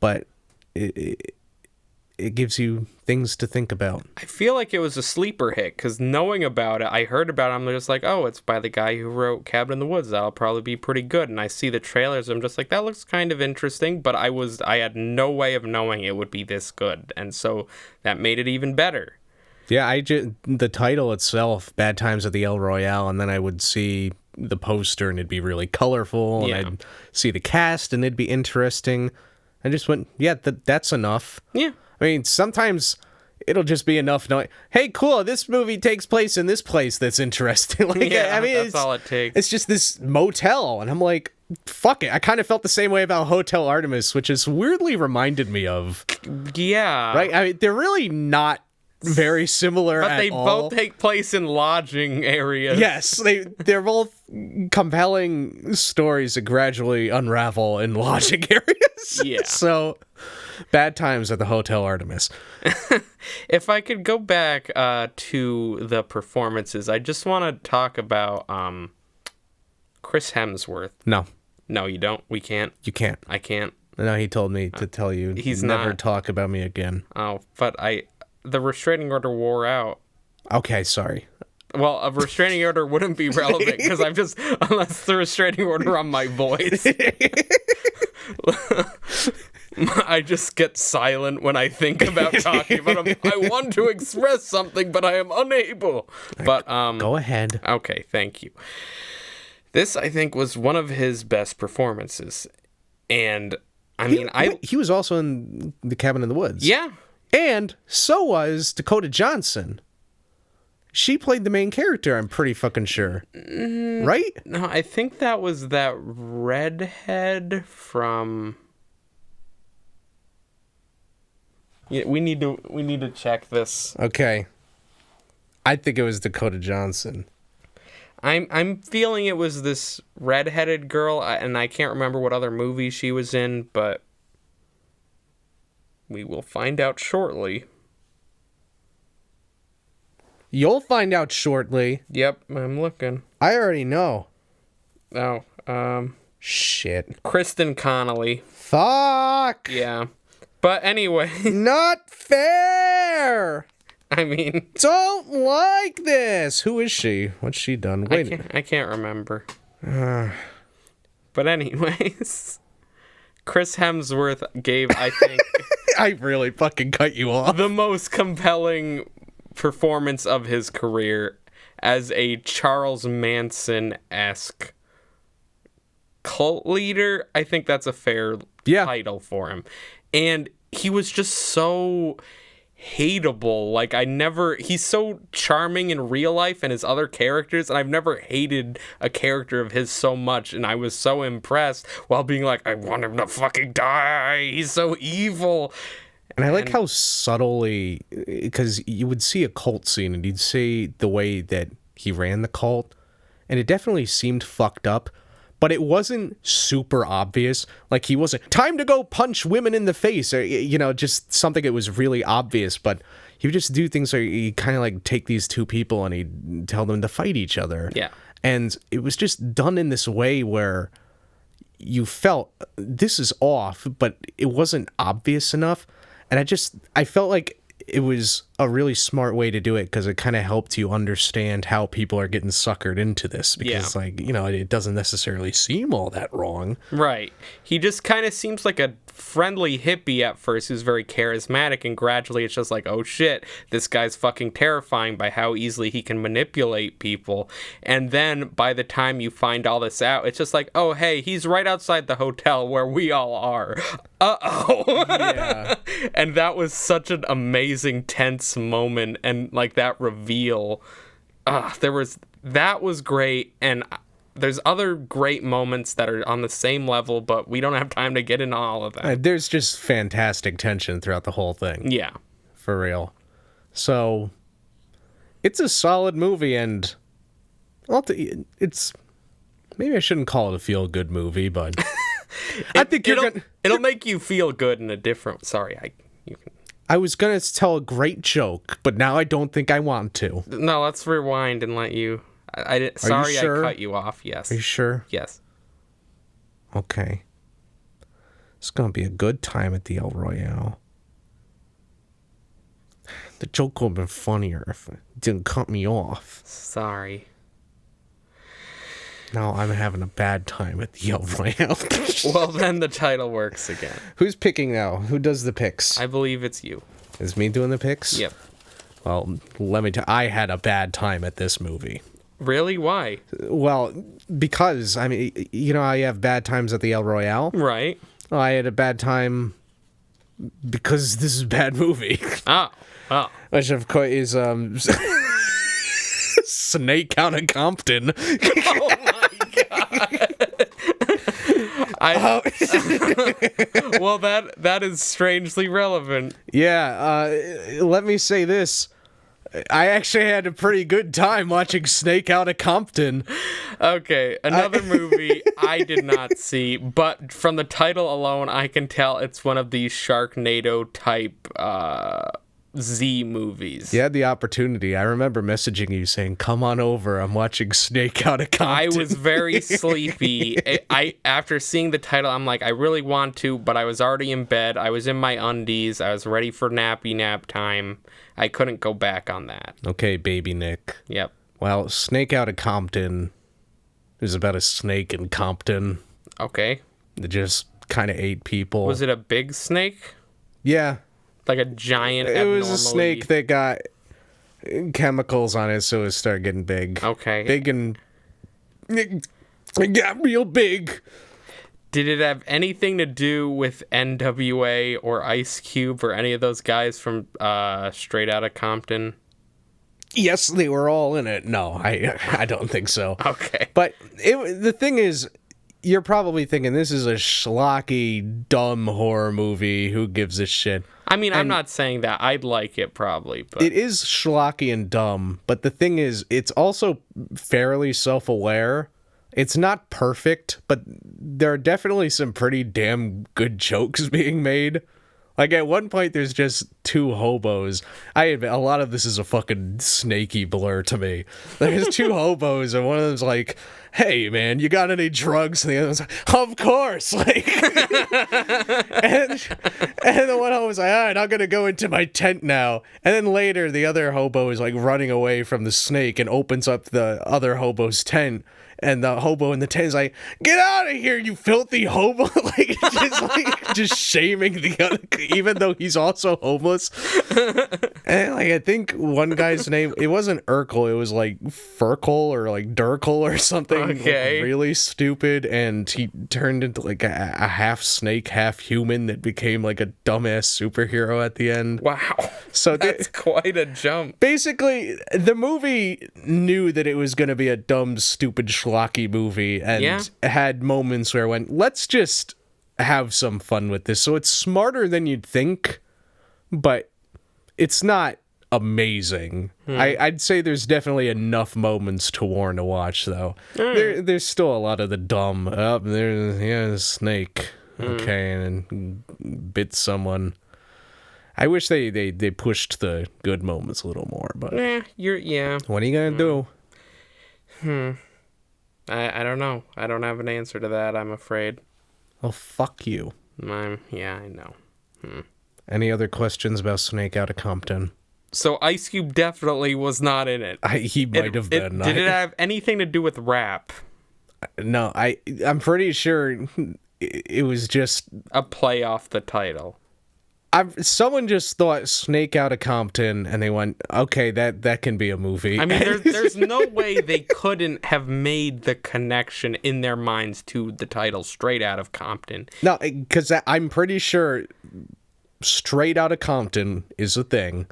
But it gives you things to think about. I feel like it was a sleeper hit because knowing about it, I heard about it, I'm just like, oh, it's by the guy who wrote Cabin in the Woods. That'll probably be pretty good. And I see the trailers, I'm just like, that looks kind of interesting, but I had no way of knowing it would be this good. And so that made it even better. Yeah, the title itself, Bad Times at the El Royale, and then I would see the poster and it'd be really colorful, and Yeah. I'd see the cast and it'd be interesting. I just went, yeah, that's enough. Yeah. I mean, sometimes it'll just be enough knowing, hey, cool, this movie takes place in this place that's interesting. Like, Yeah, I mean, that's all it takes. It's just this motel, and I'm like, fuck it. I kind of felt the same way about Hotel Artemis, which is weirdly reminded me of. Yeah. Right? I mean, they're really not very similar But at they all. both take place in lodging areas. Yes, they're both compelling stories that gradually unravel in lodging areas. Yeah. So, bad times at the Hotel Artemis. If I could go back to the performances, I just want to talk about Chris Hemsworth. No, No, you don't. We can't. you can't. I can't. No, he told me to tell you He's never not. talk about me again. Oh, but the restraining order wore out. Okay, sorry. Well, a restraining order wouldn't be relevant because unless the restraining order on my voice. I just get silent when I think about talking about him. I want to express something, but I am unable. But Go ahead. okay, thank you. This, I think, was one of his best performances. And I mean, He was also in The Cabin in the Woods. yeah. And so was Dakota Johnson. She played the main character, I'm pretty fucking sure. Right? No, I think that was that redhead from. Yeah, we need to check this. Okay. I think it was Dakota Johnson. I'm feeling it was this redheaded girl, and I can't remember what other movie she was in, but we will find out shortly. You'll find out shortly. Yep, I'm looking. I already know. Oh, Shit. Kristen Connolly. Fuck. Yeah. But anyway, Not fair. I mean, Don't like this. Who is she? What's she done? Wait. I can't remember. But anyways, Chris Hemsworth gave, I think, I really fucking cut you off. the most compelling performance of his career as a Charles Manson-esque cult leader. I think that's a fair title for him. And he was just so hateable. Like, he's so charming in real life and his other characters, and I've never hated a character of his so much, and I was so impressed while being like, I want him to fucking die. He's so evil. And I like how subtly, because you would see a cult scene and you'd see the way that he ran the cult, and it definitely seemed fucked up, but it wasn't super obvious. Like, he wasn't, time to go punch women in the face, or, just something that was really obvious, but he would just do things where he kind of like take these two people and he'd tell them to fight each other. Yeah. And it was just done in this way where you felt this is off, but it wasn't obvious enough. And I felt like it was a really smart way to do it because it kind of helped you understand how people are getting suckered into this because, it doesn't necessarily seem all that wrong. Right. He just kind of seems like a friendly hippie at first who's very charismatic, and gradually it's just like, oh shit, this guy's fucking terrifying by how easily he can manipulate people. And then by the time you find all this out, it's just like, oh hey, he's right outside the hotel where we all are. Uh-oh. Yeah. And that was such an amazing, tense moment, and like that reveal. That was great, and there's other great moments that are on the same level, but we don't have time to get into all of that. There's just fantastic tension throughout the whole thing. Yeah. For real. So, it's a solid movie, and it's, maybe I shouldn't call it a feel-good movie, but I think it'll make you feel good in a different. Sorry, I was gonna tell a great joke, but now I don't think I want to. No, let's rewind and let you. Sorry, sure? I cut you off. Yes. Are you sure? Yes. Okay. It's gonna be a good time at the El Royale. The joke would have been funnier if it didn't cut me off. Sorry. Now I'm having a bad time at the El Royale. Well, then the title works again. Who's picking now? Who does the picks? I believe it's you. Is me doing the picks? Yep. Well, let me tell you, I had a bad time at this movie. Really? Why? Well, because, I mean, you know how you have bad times at the El Royale? Right. Well, I had a bad time because this is a bad movie. Oh. Which, of course, is Snake Outta Compton. Oh my god. Well, that is strangely relevant. Yeah, let me say this. I actually had a pretty good time watching Snake Outta Compton. Okay, another movie I did not see, but from the title alone, I can tell it's one of these Sharknado type Z movies. You had the opportunity. I remember messaging you saying, "Come on over. I'm watching Snake Outta Compton." I was very sleepy. After seeing the title, I'm like, I really want to, but I was already in bed. I was in my undies. I was ready for nappy nap time. I couldn't go back on that. Okay, baby Nick. Yep. Well, Snake Outta Compton is about a snake in Compton Okay. that just kind of ate people. Was it a big snake? Yeah. Like a giant It was a snake that got chemicals on it, so it started getting big. Okay. Big and... It got real big. Did it have anything to do with NWA or Ice Cube or any of those guys from Straight Outta Compton? Yes, they were all in it. No, I don't think so. Okay. But the thing is, you're probably thinking this is a schlocky, dumb horror movie. Who gives a shit? I mean, I'm not saying that. I'd like it probably, but It is schlocky and dumb, but the thing is, it's also fairly self-aware. It's not perfect, but there are definitely some pretty damn good jokes being made. Like, at one point, there's just two hobos. I admit, a lot of this is a fucking snaky blur to me. There's two hobos, and one of them's like, "Hey, man, you got any drugs?" And the other one's like, "Of course!" Like, and the one hobo's like, "All right, I'm gonna go into my tent now." And then later, the other hobo is like running away from the snake and opens up the other hobo's tent. And the hobo in the tent is like, "Get out of here, you filthy hobo!" just shaming the other, even though he's also homeless. And I think one guy's name, it wasn't Urkel, it was like Furkel or like Durkel or something. Okay. Like, really stupid, and he turned into like a half snake, half human that became like a dumbass superhero at the end. wow. So That's quite a jump. basically, the movie knew that it was going to be a dumb, stupid, schlocky movie, and had moments where it went, let's just have some fun with this. So it's smarter than you'd think, but it's not amazing. I'd say there's definitely enough moments to warrant a watch, though. There's still a lot of the dumb, there's a snake, okay, and bit someone. I wish they pushed the good moments a little more, but what are you gonna do? I don't know. I don't have an answer to that, I'm afraid. Well, fuck you. I know. Any other questions about Snake Outta Compton? So Ice Cube definitely was not in it. He might have been. Did it have anything to do with rap? No, I'm pretty sure it was just A play off the title. someone just thought Snake Outta Compton, and they went, okay, that can be a movie. I mean, there's no way they couldn't have made the connection in their minds to the title Straight Outta Compton. No, because I'm pretty sure Straight Outta Compton is a thing,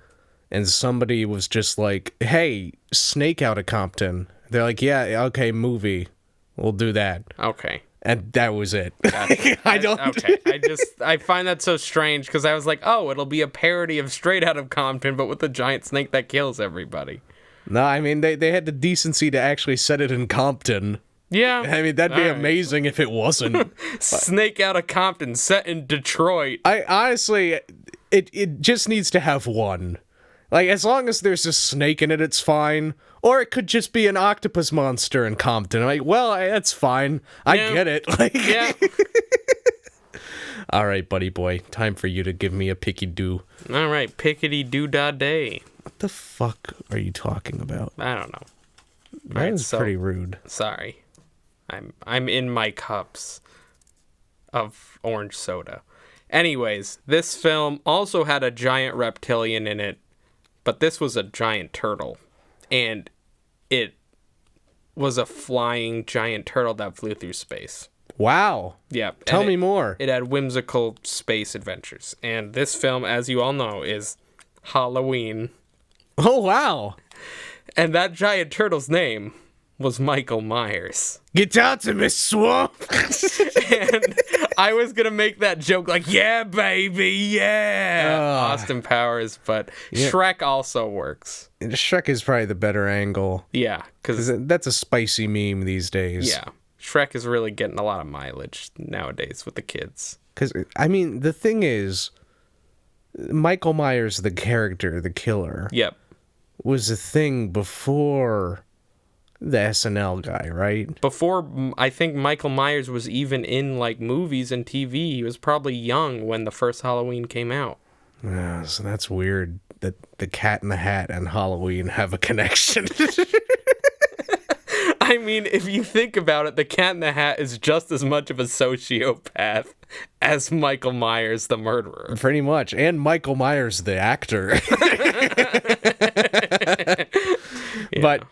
and somebody was just like, hey, Snake Outta Compton. They're like, yeah, okay, movie. We'll do that. Okay. And that was it. Okay. I find that so strange because I was like, oh, it'll be a parody of Straight Outta Compton, but with a giant snake that kills everybody. No, I mean, they had the decency to actually set it in Compton. Yeah. I mean, that'd be amazing if it wasn't. Snake Outta Compton, set in Detroit. I honestly, it just needs to have one. Like, as long as there's a snake in it, it's fine. Or it could just be an octopus monster in Compton. Like, well, that's fine. I get it. Like, yeah. All right, buddy boy. Time for you to give me a picky do. All right, pickety doo dah day. What the fuck are you talking about? I don't know. That is pretty rude. Sorry. I'm in my cups of orange soda. Anyways, this film also had a giant reptilian in it, but this was a giant turtle. And it was a flying giant turtle that flew through space. Wow. Yeah. Tell me more. It had whimsical space adventures. And this film, as you all know, is Halloween. Oh, wow. And that giant turtle's name was Michael Myers. Get out to me, Swamp. And I was going to make that joke like, yeah, baby, yeah. Austin Powers, but Shrek also works. Shrek is probably the better angle. Yeah. Because that's a spicy meme these days. Yeah. Shrek is really getting a lot of mileage nowadays with the kids. Because, I mean, the thing is, Michael Myers, the character, the killer, Yep. was a thing before the SNL guy, right? Before, I think Michael Myers was even in, like, movies and TV. He was probably young when the first Halloween came out. Yeah, so that's weird that the Cat in the Hat and Halloween have a connection. I mean, if you think about it, the Cat in the Hat is just as much of a sociopath as Michael Myers, the murderer. Pretty much. And Michael Myers, the actor. Yeah. But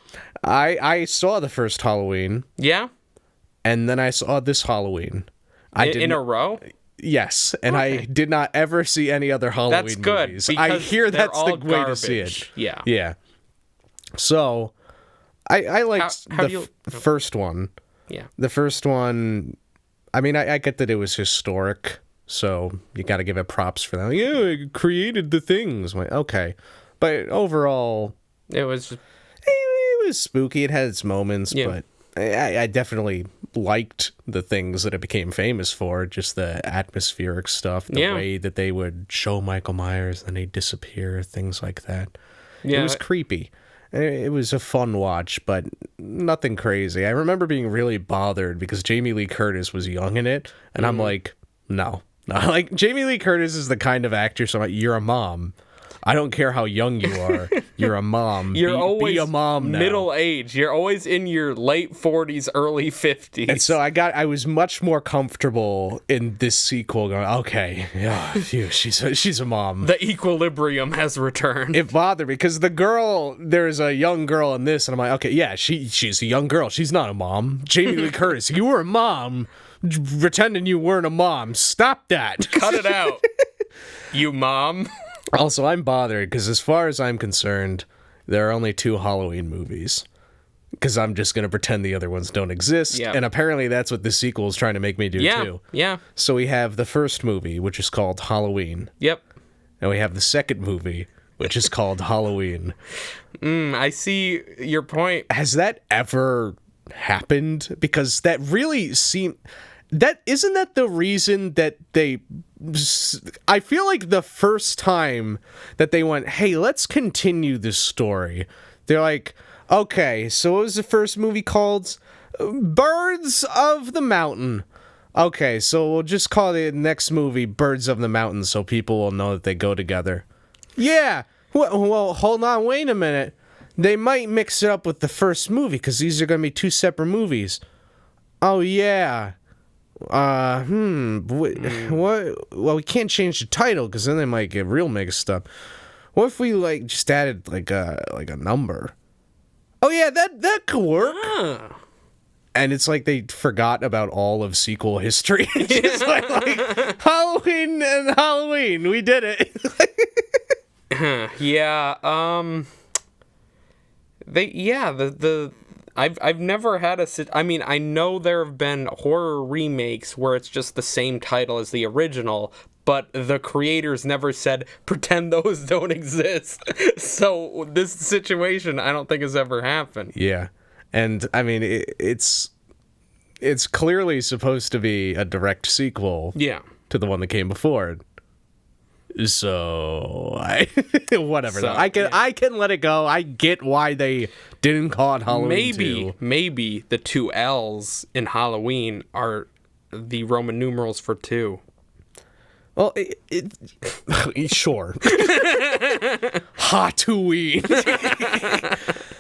I saw the first Halloween. Yeah? And then I saw this Halloween. In a row? Yes, and I did not ever see any other Halloween That's good. movies. I hear that's the way to see it. Yeah. Yeah. So, I liked the first one. Yeah. The first one, I mean, I get that it was historic, so you got to give it props for that. Yeah, it created the things. I'm like, okay. But overall, It was... it was spooky. It had its moments, Yeah. but I definitely liked the things that it became famous for. Just the atmospheric stuff, the way that they would show Michael Myers and he'd disappear, things like that. Yeah. It was creepy. It was a fun watch, but nothing crazy. I remember being really bothered because Jamie Lee Curtis was young in it, and I'm like, no. Like, Jamie Lee Curtis is the kind of actor, so I'm like, you're a mom. I don't care how young you are. You're a mom. You're always be a mom now. middle age. You're always in your late 40s, early 50s. And so I was much more comfortable in this sequel going, okay, yeah, phew, she's a mom. The equilibrium has returned. It bothered me because there's a young girl in this, and I'm like, okay, yeah, she's a young girl. She's not a mom. Jamie Lee Curtis, you were a mom pretending you weren't a mom. Stop that. Cut it out, you mom. Also, I'm bothered because as far as I'm concerned, there are only 2 Halloween movies. Because I'm just going to pretend the other ones don't exist. Yep. And apparently that's what the sequel is trying to make me do, too. Yeah. So we have the first movie, which is called Halloween. Yep. And we have the second movie, which is called Halloween. I see your point. Has that ever happened? Because that really seemed... Isn't that the reason that they... I feel like the first time that they went, hey, let's continue this story. They're like, okay, so what was the first movie called? Birds of the Mountain. Okay, so we'll just call the next movie Birds of the Mountain so people will know that they go together. Yeah, well, hold on, wait a minute. They might mix it up with the first movie because these are going to be 2 separate movies. Oh, yeah. What? Well, we can't change the title because then they might get real mixed up. What if we just added like a number? Oh yeah, that could work. And it's like they forgot about all of sequel history. Just like Halloween and Halloween, we did it. I've never had I mean, I know there have been horror remakes where it's just the same title as the original, but the creators never said, pretend those don't exist. So this situation, I don't think has ever happened. Yeah. And, I mean, it's clearly supposed to be a direct sequel to the one that came before. So, whatever. So, I can let it go. I get why they didn't call it Halloween 2. Maybe the 2 L's in Halloween are the Roman numerals for 2. Well, sure. Halloween.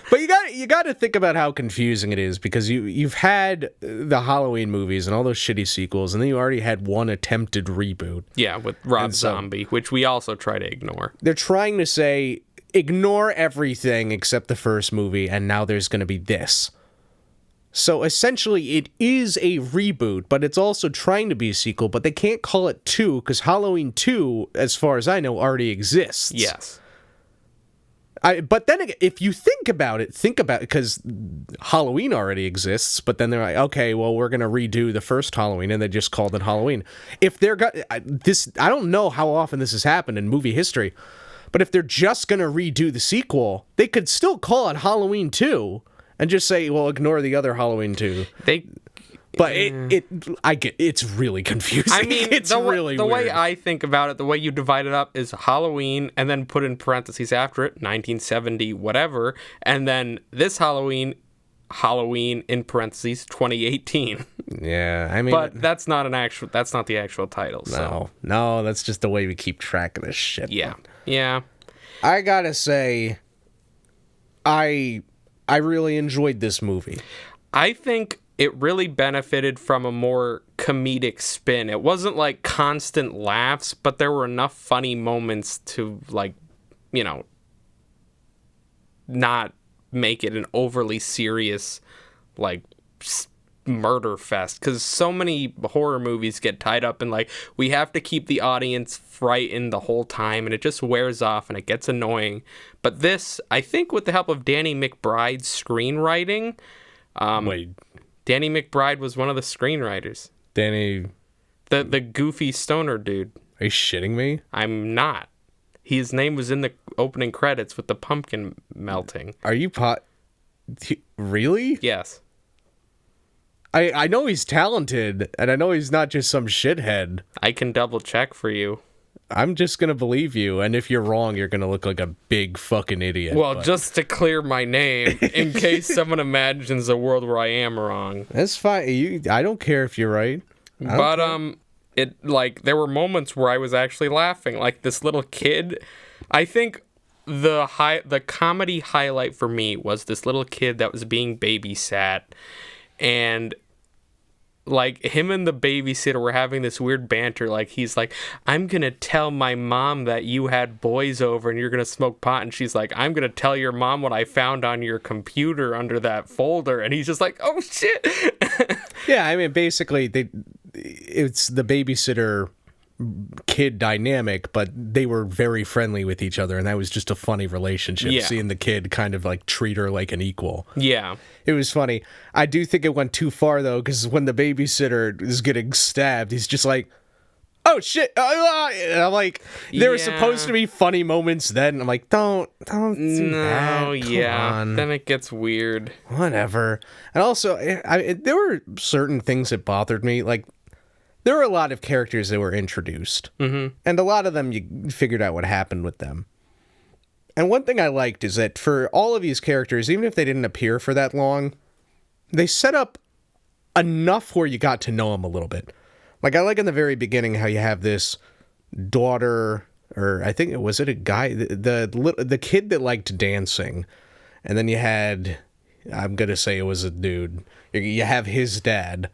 But you got to think about how confusing it is because you've had the Halloween movies and all those shitty sequels, and then you already had one attempted reboot. Yeah, with Rob Zombie, which we also try to ignore. They're trying to say ignore everything except the first movie, and now there's going to be this. So essentially, it is a reboot, but it's also trying to be a sequel, but they can't call it 2 because Halloween 2, as far as I know, already exists. Yes. But then again, if you think about it, because Halloween already exists, but then they're like, okay, well, we're going to redo the first Halloween, and they just called it Halloween. If they're this, I don't know how often this has happened in movie history, but if they're just going to redo the sequel, they could still call it Halloween 2 and just say, well, ignore the other Halloween 2. But it's really confusing. I mean, it's really the weird. way I think about it, the way you divide it up is Halloween, and then put in parentheses after it, 1970, whatever, and then this Halloween in parentheses, 2018. Yeah, I mean, but that's not the actual title. No, that's just the way we keep track of this shit. Yeah. I gotta say, I really enjoyed this movie. I think it really benefited from a more comedic spin. It wasn't like constant laughs, but there were enough funny moments to, like, you know, not make it an overly serious, like, murder fest. Because so many horror movies get tied up in, like, we have to keep the audience frightened the whole time, and it just wears off and it gets annoying. But this, I think with the help of Danny McBride's screenwriting... Wait... Danny McBride was one of the screenwriters. Danny... The goofy stoner dude. Are you shitting me? I'm not. His name was in the opening credits with the pumpkin melting. Are you really? Yes. I know he's talented, and I know he's not just some shithead. I can double check for you. I'm just going to believe you, and if you're wrong, you're going to look like a big fucking idiot. Well, just to clear my name, in case someone imagines a world where I am wrong. That's fine. I don't care if you're right. But, there were moments where I was actually laughing. Like, this little kid, I think the comedy highlight for me was this little kid that was being babysat, and... like, him and the babysitter were having this weird banter. Like, he's like, I'm going to tell my mom that you had boys over and you're going to smoke pot. And she's like, I'm going to tell your mom what I found on your computer under that folder. And he's just like, oh, shit. Yeah, I mean, basically, it's the babysitter kid dynamic, but they were very friendly with each other, and that was just a funny relationship. Yeah. Seeing the kid kind of like treat her like an equal. Yeah. It was funny. I do think it went too far though, because when the babysitter is getting stabbed, he's just like, oh shit. And I'm like, there were supposed to be funny moments then. I'm like, don't do that. No, yeah. On. Then it gets weird. Whatever. And also, there were certain things that bothered me. Like, there were a lot of characters that were introduced, and a lot of them you figured out what happened with them. And one thing I liked is that for all of these characters, even if they didn't appear for that long, they set up enough where you got to know them a little bit. Like, I like in the very beginning how you have this daughter, or I think was it a guy, the kid that liked dancing, and then you had, I'm gonna say it was a dude. You have his dad.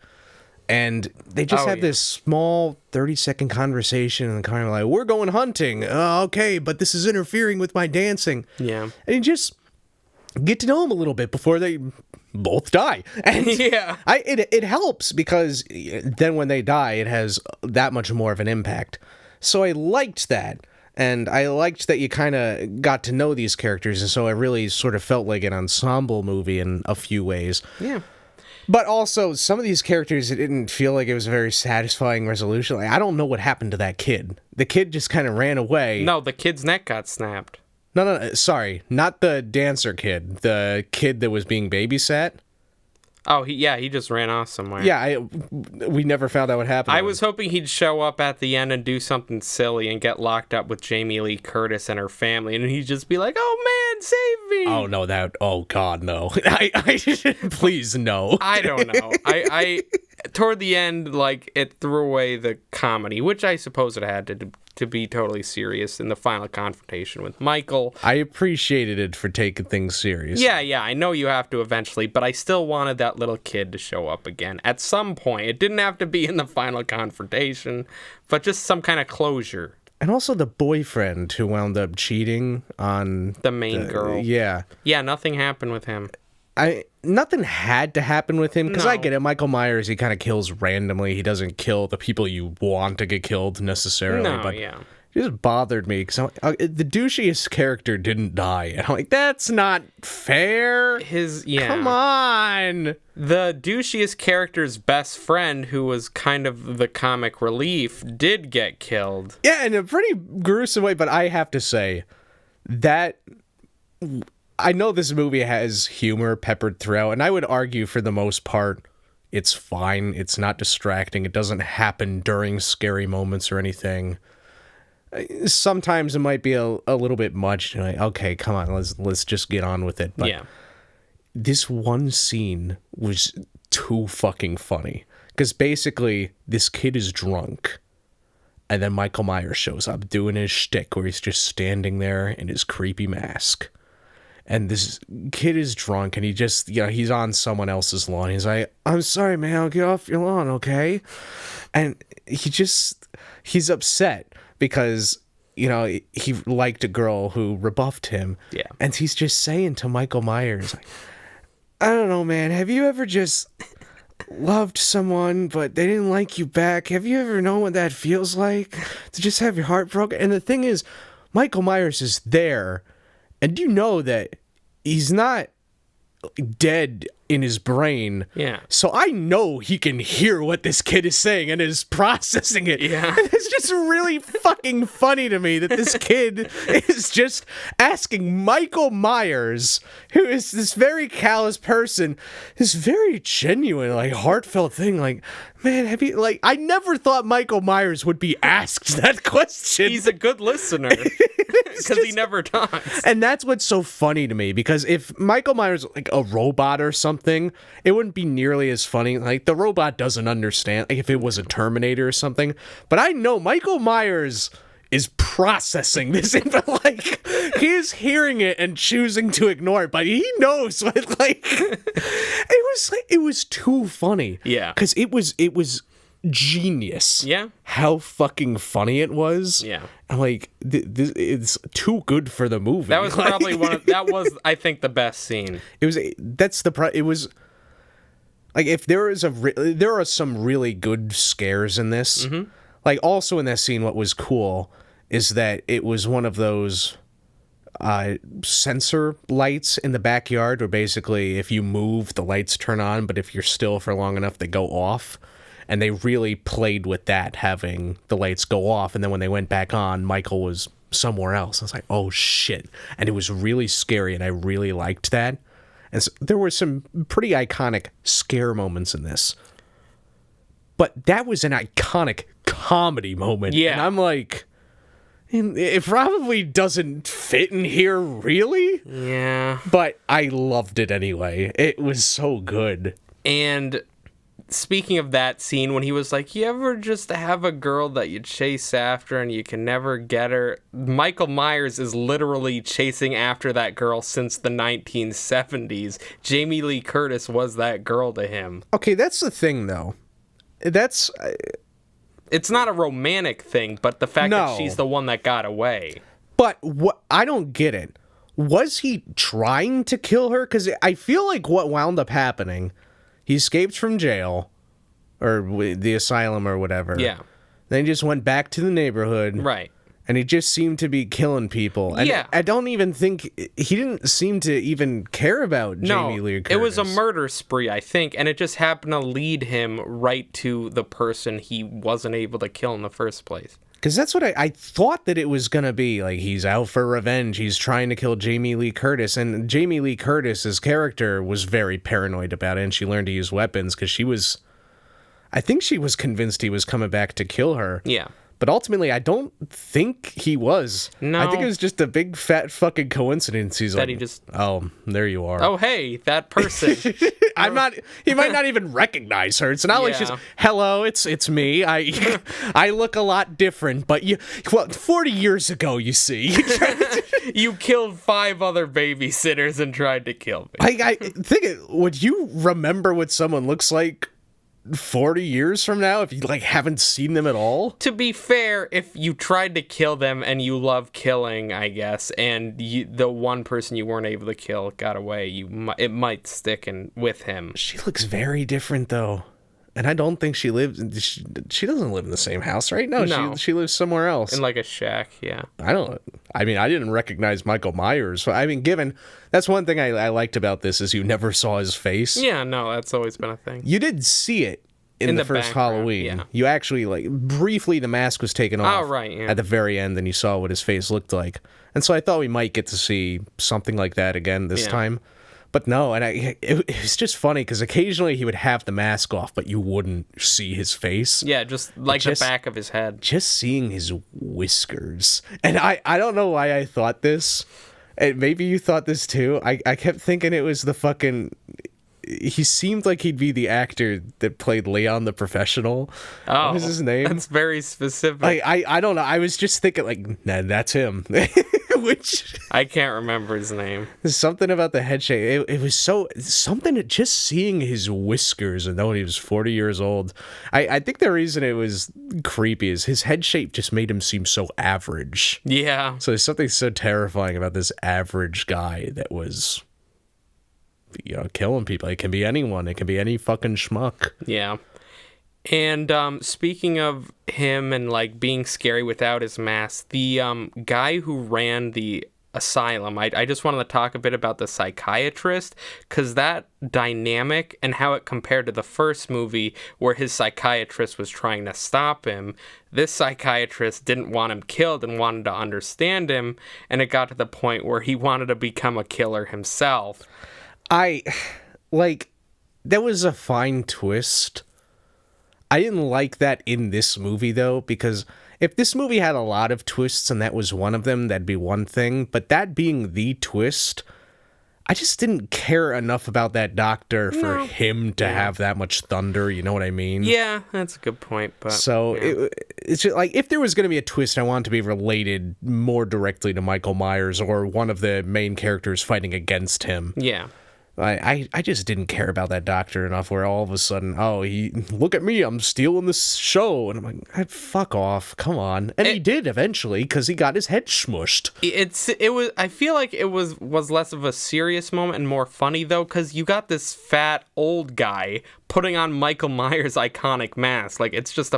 And they just had this small 30-second conversation and kind of like, we're going hunting. Okay, but this is interfering with my dancing. Yeah. And you just get to know them a little bit before they both die. And yeah. It helps because then when they die, it has that much more of an impact. So I liked that. And I liked that you kind of got to know these characters. And so it really sort of felt like an ensemble movie in a few ways. Yeah. But also, some of these characters, it didn't feel like it was a very satisfying resolution. Like, I don't know what happened to that kid. The kid just kind of ran away. No, the kid's neck got snapped. No, sorry. Not the dancer kid. The kid that was being babysat. Oh, he just ran off somewhere. Yeah, we never found out what happened. I was hoping he'd show up at the end and do something silly and get locked up with Jamie Lee Curtis and her family, and he'd just be like, "Oh man, save me!" Oh no, oh god, no! Please no. I don't know. I toward the end, like, it threw away the comedy, which I suppose it had to be totally serious in the final confrontation with Michael. I appreciated it for taking things serious. Yeah, I know you have to eventually, but I still wanted that little kid to show up again at some point. It didn't have to be in the final confrontation, but just some kind of closure. And also the boyfriend who wound up cheating on the main girl. Yeah. Yeah, nothing happened with him. nothing had to happen with him, because I No. get it. Michael Myers, he kind of kills randomly. He doesn't kill the people you want to get killed necessarily. No, but yeah. it just bothered me because the douchiest character didn't die, and I'm like, that's not fair. Come on. The douchiest character's best friend, who was kind of the comic relief, did get killed. Yeah, in a pretty gruesome way, but I have to say that I know this movie has humor peppered throughout, and I would argue for the most part it's fine. It's not distracting. It doesn't happen during scary moments or anything. Sometimes it might be a little bit much. Like, okay, come on, let's just get on with it. But Yeah. this one scene was too fucking funny. Because basically, this kid is drunk. And then Michael Myers shows up doing his shtick where he's just standing there in his creepy mask. And this kid is drunk and he just, he's on someone else's lawn. He's like, I'm sorry, man, I'll get off your lawn, okay? And he's upset because, he liked a girl who rebuffed him. Yeah. And he's just saying to Michael Myers, like, I don't know, man, have you ever just loved someone but they didn't like you back? Have you ever known what that feels like, to just have your heart broken? And the thing is, Michael Myers is there, and you know that he's not dead in his brain. Yeah. So I know he can hear what this kid is saying and is processing it. Yeah. And it's just really fucking funny to me that this kid is just asking Michael Myers, who is this very callous person, this very genuine, like, heartfelt thing, like, man, have you, like, I never thought Michael Myers would be asked that question. He's a good listener. Because he never talks. And that's what's so funny to me, because if Michael Myers was like a robot or something, it wouldn't be nearly as funny. Like, the robot doesn't understand, like if it was a Terminator or something. But I know Michael Myers is processing this, but like, he is hearing it and choosing to ignore it, but he knows what, like, it was too funny. Yeah. Because it was genius. Yeah. How fucking funny it was. Yeah. I'm like, it's too good for the movie. That was probably I think, the best scene. It was like, if there are some really good scares in this. Mm-hmm. Like, also in that scene, what was cool is that it was one of those sensor lights in the backyard where basically if you move, the lights turn on, but if you're still for long enough, they go off. And they really played with that, having the lights go off, and then when they went back on, Michael was somewhere else. I was like, oh shit. And it was really scary, and I really liked that. And so there were some pretty iconic scare moments in this. But that was an iconic comedy moment. Yeah. And I'm like, it probably doesn't fit in here, really? Yeah. But I loved it anyway. It was so good. And speaking of that scene, when he was like, you ever just have a girl that you chase after and you can never get her? Michael Myers is literally chasing after that girl since the 1970s. Jamie Lee Curtis was that girl to him. Okay, that's the thing, though. It's not a romantic thing, but the fact that No. she's the one that got away. But what I don't get it. Was he trying to kill her? Because I feel like what wound up happening, he escaped from jail or the asylum or whatever. Yeah. Then he just went back to the neighborhood. Right. And he just seemed to be killing people. And Yeah. I don't even think he didn't seem to even care about Jamie Lee Curtis. It was a murder spree, I think, and it just happened to lead him right to the person he wasn't able to kill in the first place. Because that's what I thought that it was going to be. Like, he's out for revenge. He's trying to kill Jamie Lee Curtis. And Jamie Lee Curtis's character was very paranoid about it. And she learned to use weapons because I think she was convinced he was coming back to kill her. Yeah. But ultimately, I don't think he was. No. I think it was just a big fat fucking coincidence. He's like, oh, there you are. Oh, hey, that person. He might not even recognize her. It's not like she's, Yeah. hello, it's me. I look a lot different, but 40 years ago, you see. You killed 5 other babysitters and tried to kill me. I think, would you remember what someone looks like 40 years from now if you like haven't seen them at all? To be fair, if you tried to kill them and you love killing, I guess, and the one person you weren't able to kill got away, it might stick with him. She looks very different though. And I don't think she lives. She doesn't live in the same house, right? No. She lives somewhere else. In like a shack, yeah. I mean, I didn't recognize Michael Myers. I mean, that's one thing I liked about this is you never saw his face. Yeah, no, that's always been a thing. You did see it in the first Halloween. Yeah. You actually, like, briefly the mask was taken off. Oh, right, yeah. At the very end, and you saw what his face looked like. And so I thought we might get to see something like that again this time. But no, and it was just funny because occasionally he would have the mask off, but you wouldn't see his face. Yeah, just like the back of his head. Just seeing his whiskers. And I don't know why I thought this. And maybe you thought this too. I kept thinking it was the fucking... He seemed like he'd be the actor that played Leon the Professional. Oh, what was his name? That's very specific. I don't know. I was just thinking like, nah, that's him. Which I can't remember his name. There's something about the head shape. It was something that just seeing his whiskers and knowing he was 40 years old. I think the reason it was creepy is his head shape just made him seem so average. Yeah. So there's something so terrifying about this average guy that was, killing people. It can be anyone. It can be any fucking schmuck. Yeah. And speaking of him and like being scary without his mask, the guy who ran the asylum, I just wanted to talk a bit about the psychiatrist, because that dynamic and how it compared to the first movie where his psychiatrist was trying to stop him. This psychiatrist didn't want him killed and wanted to understand him, and it got to the point where he wanted to become a killer himself. That was a fine twist. I didn't like that in this movie, though, because if this movie had a lot of twists and that was one of them, that'd be one thing. But that being the twist, I just didn't care enough about that doctor for him to have that much thunder, you know what I mean? Yeah, that's a good point. But so it's just like, if there was going to be a twist, I want it to be related more directly to Michael Myers or one of the main characters fighting against him. Yeah. I just didn't care about that doctor enough where all of a sudden, look at me, I'm stealing this show. And I'm like, fuck off, come on. And he did eventually because he got his head smushed. I feel like it was less of a serious moment and more funny though, because you got this fat old guy putting on Michael Myers' iconic mask. Like, it's just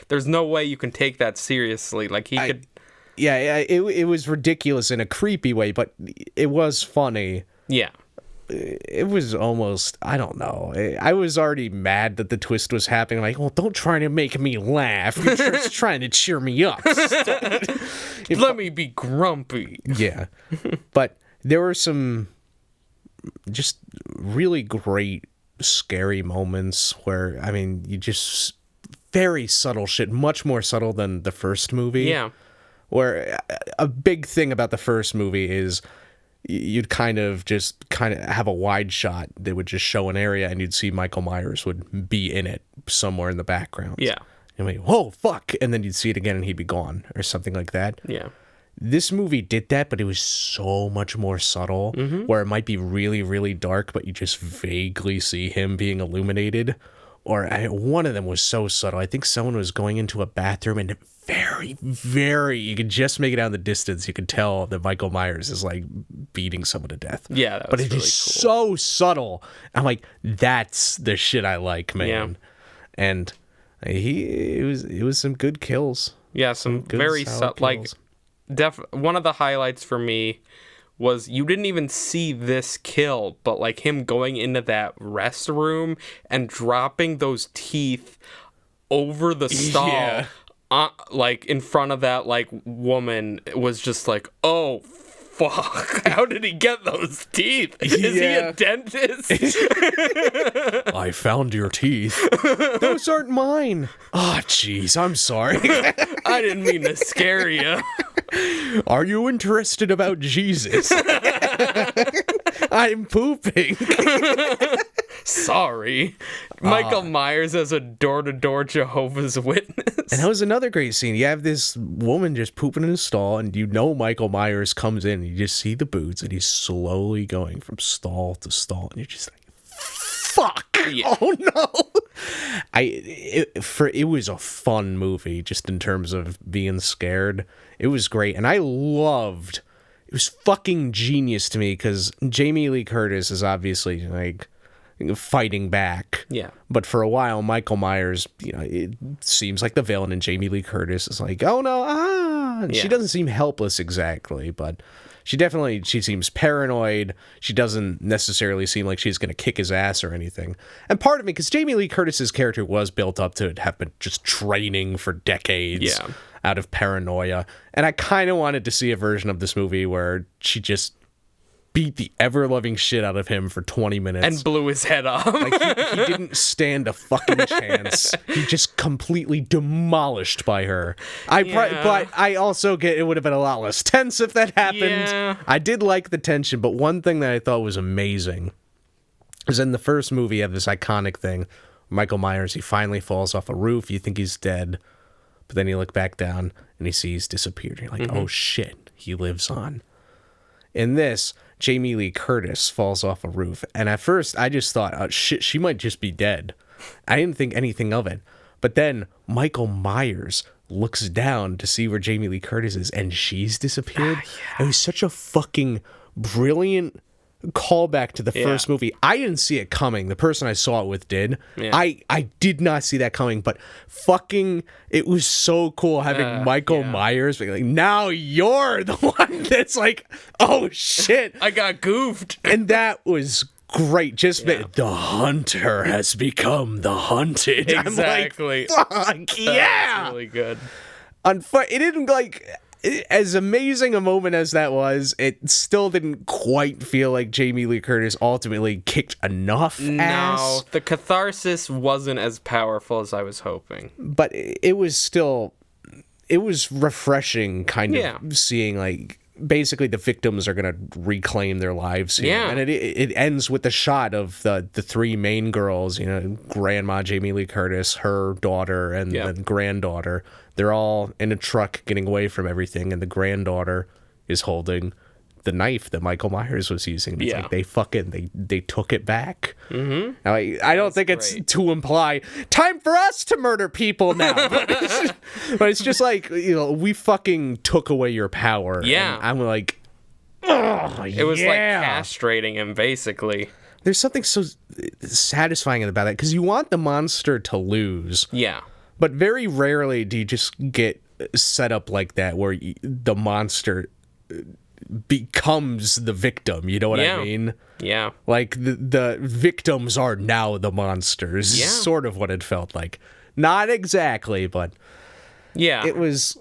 there's no way you can take that seriously. Like, could... Yeah, it was ridiculous in a creepy way, but it was funny. Yeah. It was almost, I don't know. I was already mad that the twist was happening. Like, well, don't try to make me laugh. You're just trying to cheer me up. Let me be grumpy. Yeah. But there were some just really great, scary moments where, I mean, you just, very subtle shit, much more subtle than the first movie. Yeah. Where a big thing about the first movie is you'd kind of have a wide shot that would just show an area and you'd see Michael Myers would be in it somewhere in the background. Yeah. And we'd, whoa, fuck. And then you'd see it again and he'd be gone or something like that. Yeah. This movie did that, but it was so much more subtle where it might be really, really dark, but you just vaguely see him being illuminated. Or one of them was so subtle. I think someone was going into a bathroom and very, very, you could just make it out in the distance. You could tell that Michael Myers is like beating someone to death. Yeah, that was but it really is cool. So subtle. I'm like, that's the shit I like, man. Yeah. And it was some good kills. Yeah, some very subtle. Like, one of the highlights for me was you didn't even see this kill, but like him going into that restroom and dropping those teeth over the stall, like in front of that like woman, was just like, oh fuck, how did he get those teeth? Is he a dentist? I found your teeth. Those aren't mine. Oh, jeez, I'm sorry. I didn't mean to scare you. Are you interested about Jesus? I'm pooping. Sorry. Michael Myers as a door-to-door Jehovah's Witness. And that was another great scene. You have this woman just pooping in a stall, and Michael Myers comes in, and you just see the boots, and he's slowly going from stall to stall, and you're just like, fuck! Yeah. Oh, no! it was a fun movie just in terms of being scared. It was great, and I loved. It was fucking genius to me because Jamie Lee Curtis is obviously like fighting back. Yeah. But for a while, Michael Myers, it seems like the villain, and Jamie Lee Curtis is like, oh no, And she doesn't seem helpless exactly, but she seems paranoid. She doesn't necessarily seem like she's going to kick his ass or anything. And part of me, because Jamie Lee Curtis's character was built up to have been just training for decades out of paranoia. And I kind of wanted to see a version of this movie where she just beat the ever-loving shit out of him for 20 minutes. And blew his head off. Like, he didn't stand a fucking chance. He just completely demolished by her. But I also get it would have been a lot less tense if that happened. Yeah. I did like the tension, but one thing that I thought was amazing is in the first movie, you have this iconic thing. Michael Myers, he finally falls off a roof. You think he's dead. But then you look back down and you see he's disappeared. You're like, oh shit, he lives on. In this, Jamie Lee Curtis falls off a roof. And at first, I just thought, oh shit, she might just be dead. I didn't think anything of it. But then Michael Myers looks down to see where Jamie Lee Curtis is, and she's disappeared. It was such a fucking brilliant callback to the first movie. I didn't see it coming. The person I saw it with did. Yeah. I did not see that coming, but fucking it was so cool having Michael Myers being like, now you're the one that's like, oh shit, I got goofed. And that was great. Just the hunter has become the hunted. Exactly. I'm like, fuck yeah. That's really good. It didn't like. As amazing a moment as that was, it still didn't quite feel like Jamie Lee Curtis ultimately kicked enough ass. No, the catharsis wasn't as powerful as I was hoping. But it was refreshing kind of seeing like basically the victims are going to reclaim their lives here. Yeah. And it ends with the shot of the three main girls, grandma Jamie Lee Curtis, her daughter, and the granddaughter. They're all in a truck getting away from everything, and the granddaughter is holding the knife that Michael Myers was using. It's like they took it back. Mm-hmm. I don't think it's to imply time for us to murder people now, but it's just like we fucking took away your power. Yeah, and I'm like, oh, it was like castrating him basically. There's something so satisfying about that because you want the monster to lose. Yeah. But very rarely do you just get set up like that where the monster becomes the victim. You know what I mean? Yeah. Like the victims are now the monsters. Yeah. Sort of what it felt like. Not exactly, but it was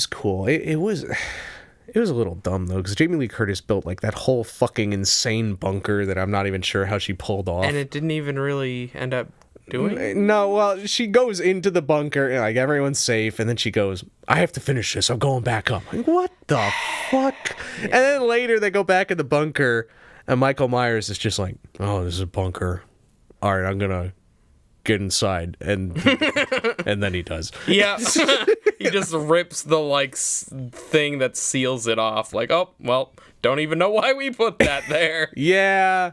cool. It was a little dumb though because Jamie Lee Curtis built like that whole fucking insane bunker that I'm not even sure how she pulled off. And it didn't even really end up doing? No, well, she goes into the bunker, and like everyone's safe, and then she goes, I have to finish this, I'm going back up. Like, what the fuck? And then later they go back in the bunker, and Michael Myers is just like, oh, this is a bunker. All right, I'm gonna get inside, and and then he does. Yeah. He just rips the thing that seals it off. Like, oh, well, don't even know why we put that there. Yeah.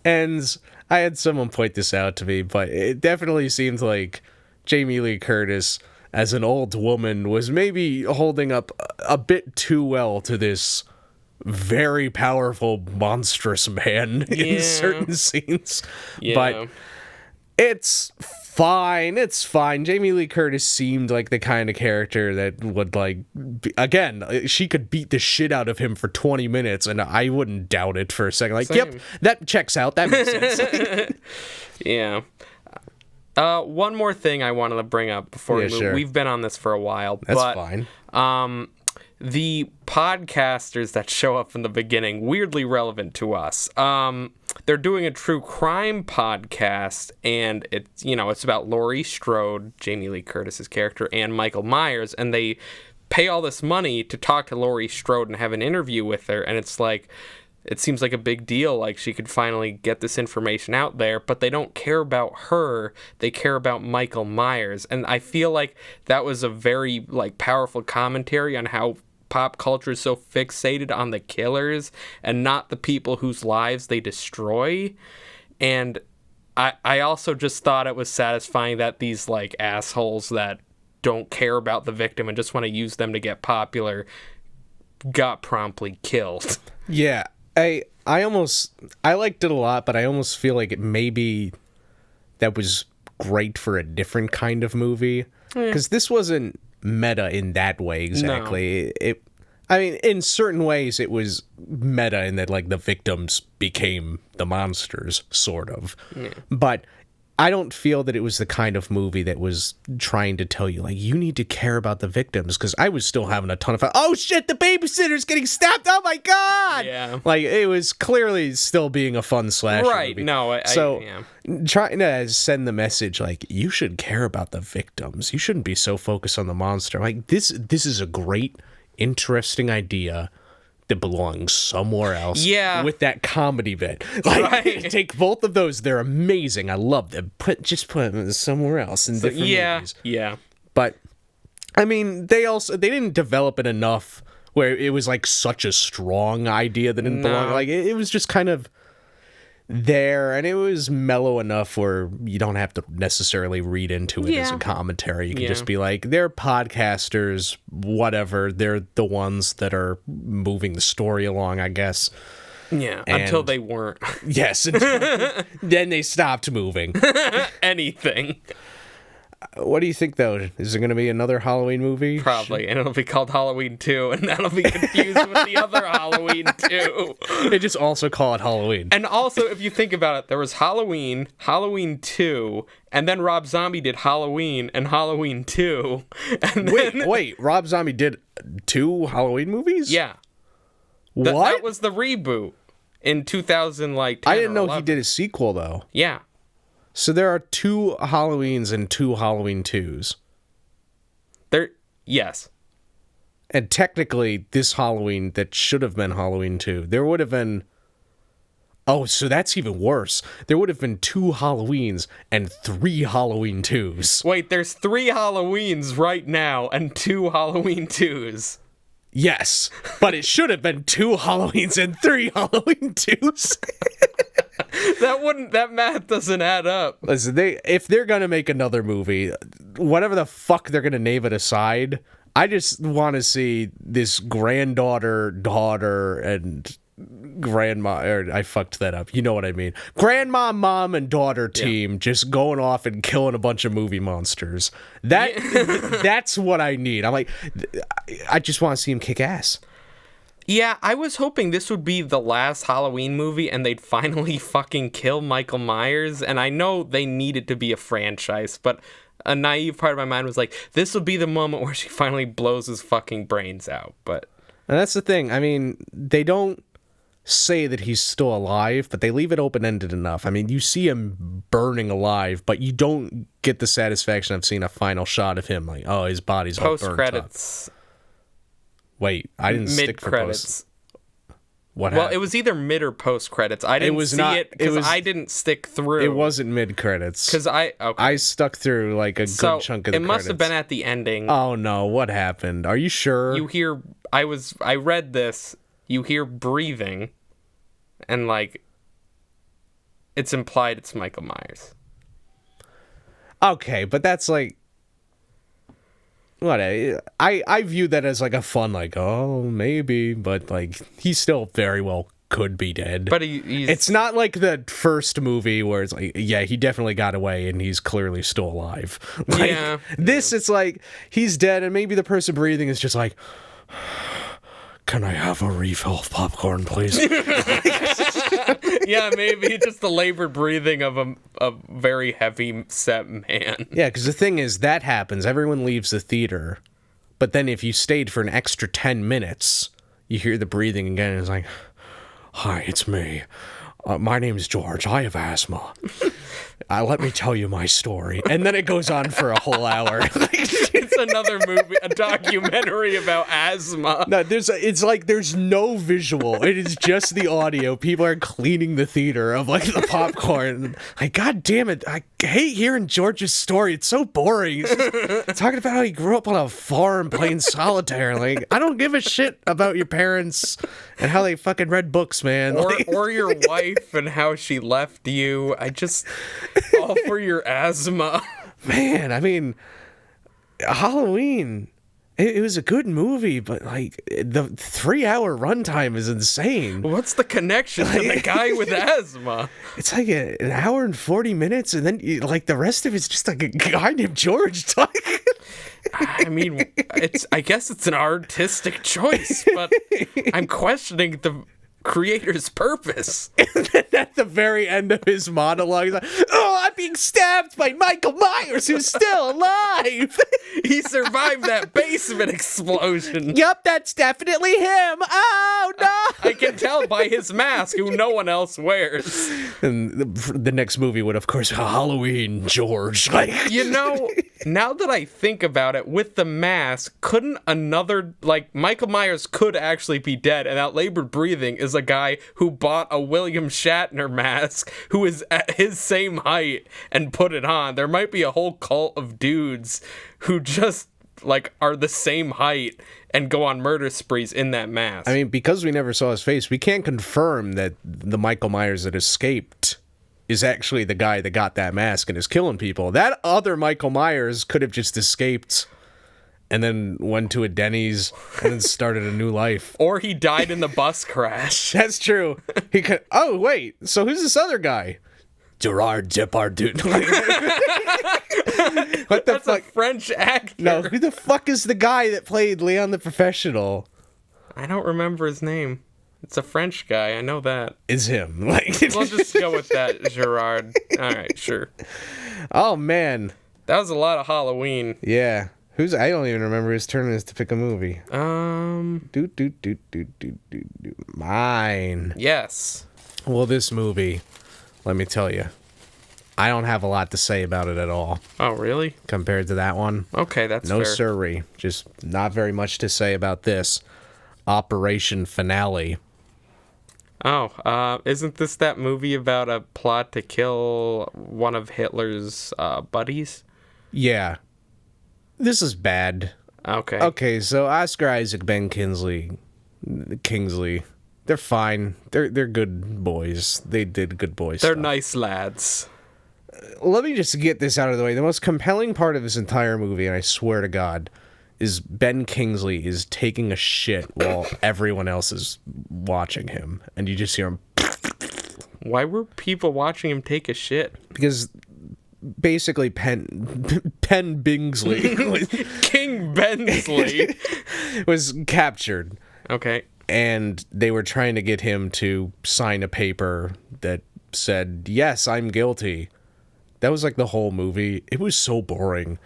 And I had someone point this out to me, but it definitely seemed like Jamie Lee Curtis, as an old woman, was maybe holding up a bit too well to this very powerful, monstrous man in certain scenes. Yeah. But it's fine. It's fine. Jamie Lee Curtis seemed like the kind of character that would, again, she could beat the shit out of him for 20 minutes, and I wouldn't doubt it for a second. Like, yep, that checks out. That makes sense. Yeah. One more thing I wanted to bring up before we move. Sure. We've been on this for a while. That's fine. The podcasters that show up in the beginning, weirdly relevant to us. They're doing a true crime podcast, and it's about Laurie Strode, Jamie Lee Curtis's character, and Michael Myers, and they pay all this money to talk to Laurie Strode and have an interview with her, and it's like, it seems like a big deal, like she could finally get this information out there, but they don't care about her, they care about Michael Myers, and I feel like that was a very, powerful commentary on how pop culture is so fixated on the killers and not the people whose lives they destroy. And I also just thought it was satisfying that these like assholes that don't care about the victim and just want to use them to get popular got promptly killed. Yeah, I liked it a lot, but I almost feel like maybe that was great for a different kind of movie, because this wasn't meta in that way exactly. No. I mean, in certain ways, it was meta in that, like, the victims became the monsters, sort of. Yeah. But I don't feel that it was the kind of movie that was trying to tell you, like, you need to care about the victims, because I was still having a ton of fun. Oh, shit, the babysitter's getting stabbed! Oh, my God! Yeah. Like, it was clearly still being a fun slasher movie. No, trying to send the message, like, you should care about the victims. You shouldn't be so focused on the monster. Like, this is a great, interesting idea that belongs somewhere else. Yeah. With that comedy bit. Like, take both of those. They're amazing. I love them. Just put them somewhere else in different movies. Yeah. But, I mean, they didn't develop it enough where it was, like, such a strong idea that didn't belong. Like, it was just kind of there, and it was mellow enough where you don't have to necessarily read into it as a commentary. You can just be like, they're podcasters, whatever. They're the ones that are moving the story along, I guess. Yeah, and until they weren't. Yes. Then they stopped moving. Anything. What do you think, though? Is there going to be another Halloween movie? Probably, and it'll be called Halloween 2, and that'll be confused with the other Halloween 2. They just also call it Halloween. And also, if you think about it, there was Halloween, Halloween 2, and then Rob Zombie did Halloween and Halloween 2. And then... Wait, Rob Zombie did 2 Halloween movies? Yeah. What? That was the reboot in 2010. I didn't know he did a sequel, though. Yeah. So there are 2 Halloweens and 2 Halloween 2s. Yes. And technically, this Halloween that should have been Halloween 2, there would have been... Oh, so that's even worse. There would have been 2 Halloweens and 3 Halloween 2s. Wait, there's 3 Halloweens right now and 2 Halloween 2s. Yes, but it should have been 2 Halloweens and 3 Halloween 2s. That math doesn't add up. Listen, if they're gonna make another movie, whatever the fuck they're gonna name it aside, I just want to see this granddaughter, daughter, and grandma. Or I fucked that up. You know what I mean? Grandma, mom, and daughter team just going off and killing a bunch of movie monsters. That's what I need. I'm like, I just want to see him kick ass. Yeah, I was hoping this would be the last Halloween movie and they'd finally fucking kill Michael Myers. And I know they needed to be a franchise, but a naive part of my mind was like, this will be the moment where she finally blows his fucking brains out. But and that's the thing. I mean, they don't say that he's still alive, but they leave it open-ended enough. I mean, you see him burning alive, but you don't get the satisfaction of seeing a final shot of him like, oh, his body's all burnt up. Post-credits. Wait, I didn't stick for post. What happened? Well, it was either mid or post credits. I didn't see it because I didn't stick through. It wasn't mid credits. Because I stuck through like a good chunk of the credits. It must have been at the ending. Oh no, what happened? Are you sure? You hear I read this, you hear breathing, and like it's implied it's Michael Myers. Okay, but that's like what I view that as like a fun, like, oh, maybe, but like he still very well could be dead. But it's not like the first movie where it's like, yeah, he definitely got away and he's clearly still alive. Like, it's like he's dead and maybe the person breathing is just like, can I have a refill of popcorn, please? Yeah, maybe just the labored breathing of a very heavy set man. Yeah, because the thing is, that happens. Everyone leaves the theater. But then if you stayed for an extra 10 minutes, you hear the breathing again. And it's like, hi, it's me. My name's George. I have asthma. Let me tell you my story. And then it goes on for a whole hour. It's another movie, a documentary about asthma. No, it's like there's no visual. It is just the audio. People are cleaning the theater of like the popcorn. Like, God damn it. I hate hearing George's story. It's so boring. He's just talking about how he grew up on a farm playing solitaire. Like, I don't give a shit about your parents and how they fucking read books, man. Or your wife and how she left you. All for your asthma. Man, I mean, Halloween, it was a good movie, but like the 3-hour runtime is insane. What's the connection to the guy with asthma? It's like an hour and 40 minutes, and then like the rest of it's just like a guy named George talking. I mean, I guess it's an artistic choice, but I'm questioning the creator's purpose. At the very end of his monologue, he's like, "Oh, I'm being stabbed by Michael Myers, who's still alive." He survived that basement explosion. Yup, that's definitely him. Oh no! I can tell by his mask, who no one else wears. And the next movie would, of course, be Halloween, George. Like, You know, now that I think about it, with the mask, couldn't another, like, Michael Myers could actually be dead, and that labored breathing is a guy who bought a William Shatner mask who is at his same height and put it on. There might be a whole cult of dudes who just, like, are the same height and go on murder sprees in that mask. I mean, because we never saw his face, we can't confirm that the Michael Myers that escaped is actually the guy that got that mask and is killing people. That other Michael Myers could have just escaped and then went to a Denny's and then started a new life. Or he died in the bus crash. That's true. He could. Oh wait, so who's this other guy? Gerard Depardieu. What the That's fuck? a French actor. No, who the fuck is the guy that played Leon the Professional? I don't remember his name. It's a French guy. I know that. Is him. Like, We'll just go with that, Gerard. All right, sure. oh man, That was a lot of Halloween. yeah. I don't even remember his turn is to pick a movie. Mine. Yes. Well, this movie, let me tell you, I don't have a lot to say about it at all Oh, really? compared to that one. Okay, that's No fair. sirree. Just not very much to say about this. Operation Finale. Oh, isn't this that movie about a plot to kill one of Hitler's buddies? Yeah. This is bad. Okay. Okay, so Oscar Isaac, Ben Kingsley, they're fine. They're good boys. They did good boys. They're stuff. nice lads. Let me just get this out of the way. The most compelling part of this entire movie, and I swear to God, is Ben Kingsley is taking a shit while everyone else is watching him, and you just hear him. Why were people watching him take a shit? Because basically Penn Bingsley King Bensley. was captured, Okay. and they were trying to get him to sign a paper that said, "Yes, I'm guilty." That was like the whole movie. It was so boring.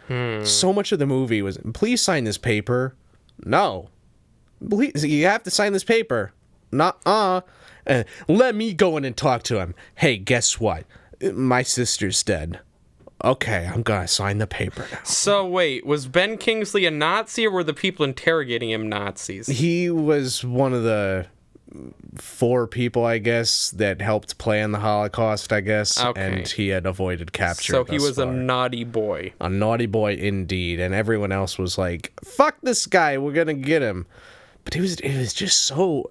So much of the movie was, "Please sign this paper." No. "Please, you have to sign this paper." Nuh-uh. Let me go in and talk to him. "Hey, guess what? My sister's dead." "Okay, I'm gonna sign the paper now." So wait, was Ben Kingsley a Nazi or were the people interrogating him Nazis? He was one of the 4 people, I guess, that helped plan the Holocaust, I guess. Okay. And he had avoided capture. So he thus was a far. naughty boy. A naughty boy indeed, and everyone else was like, "Fuck this guy, we're gonna get him." But it was just so.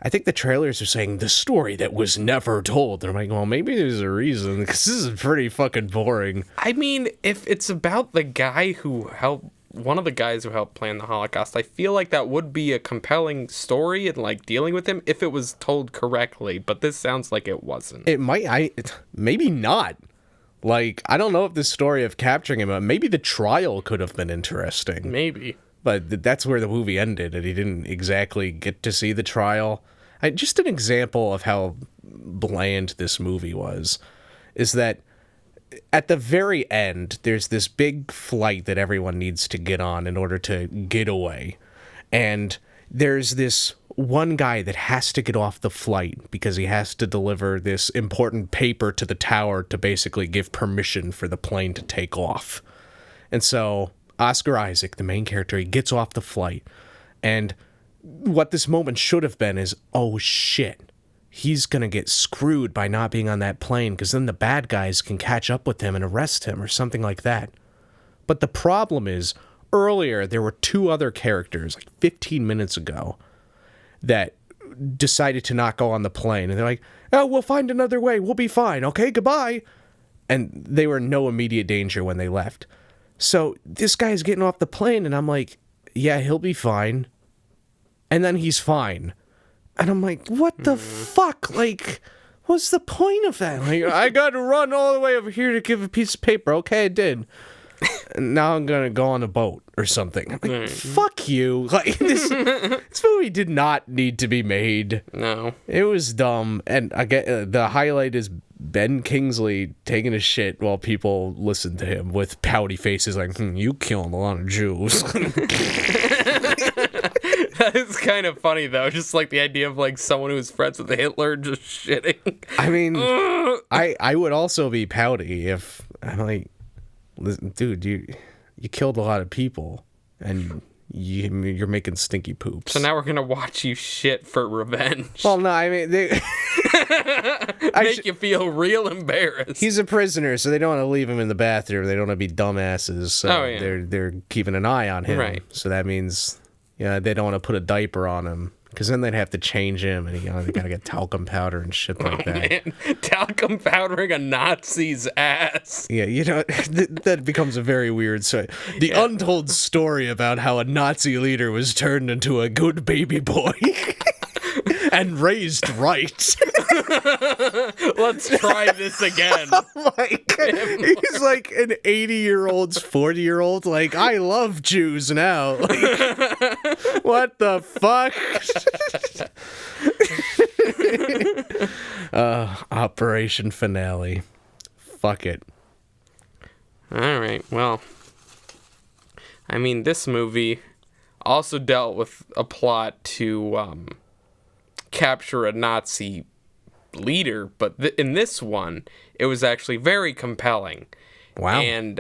I think the trailers are saying the story that was never told. And I'm like, well, maybe there's a reason, because this is pretty fucking boring. I mean, if it's about the guy who helped, one of the guys who helped plan the Holocaust, I feel like that would be a compelling story and like dealing with him if it was told correctly. But this sounds like it wasn't. It might, maybe not. Like, I don't know if the story of capturing him, maybe the trial could have been interesting. Maybe. But that's where the movie ended, and he didn't exactly get to see the trial. Just an example of how bland this movie was is that at the very end, there's this big flight that everyone needs to get on in order to get away. And there's this one guy that has to get off the flight because he has to deliver this important paper to the tower to basically give permission for the plane to take off. And so Oscar Isaac, the main character, he gets off the flight, and what this moment should have been is, oh shit, he's gonna get screwed by not being on that plane, because then the bad guys can catch up with him and arrest him or something like that. But the problem is, earlier there were 2 other characters, like 15 minutes ago, that decided to not go on the plane. And they're like, oh, we'll find another way. We'll be fine. Okay, goodbye. And they were in no immediate danger when they left. So this guy's getting off the plane, and I'm like, yeah, he'll be fine. And then he's fine. And I'm like, what the fuck? Like, what's the point of that? Like, I got to run all the way over here to give a piece of paper. Okay, I did. And now I'm going to go on a boat or something. I'm like, fuck you. Like, this movie did not need to be made. No. It was dumb. And I get the highlight is Ben Kingsley taking a shit while people listen to him with pouty faces like, you killed a lot of Jews. That is kind of funny, though. Just like the idea of like someone who's friends with Hitler just shitting. I mean, I would also be pouty if I'm like, listen, dude, you killed a lot of people and you're making stinky poops. So now we're gonna watch you shit for revenge. Well, no, I mean they make you feel real embarrassed. He's a prisoner, so they don't want to leave him in the bathroom. They don't want to be dumbasses. So they're keeping an eye on him. Right. So that means they don't want to put a diaper on him. Because then they'd have to change him, and they gotta get talcum powder and shit like that. Man. Talcum powdering a Nazi's ass. Yeah, that becomes a very weird story. The untold story about how a Nazi leader was turned into a good baby boy and raised right. Let's try this again. Oh my God. He's like an 80-year-old's 40-year-old. Like, I love Jews now. Like, what the fuck? Operation Finale. Fuck it. All right. Well, I mean, this movie also dealt with a plot to capture a Nazi leader, but in this one, it was actually very compelling. Wow. And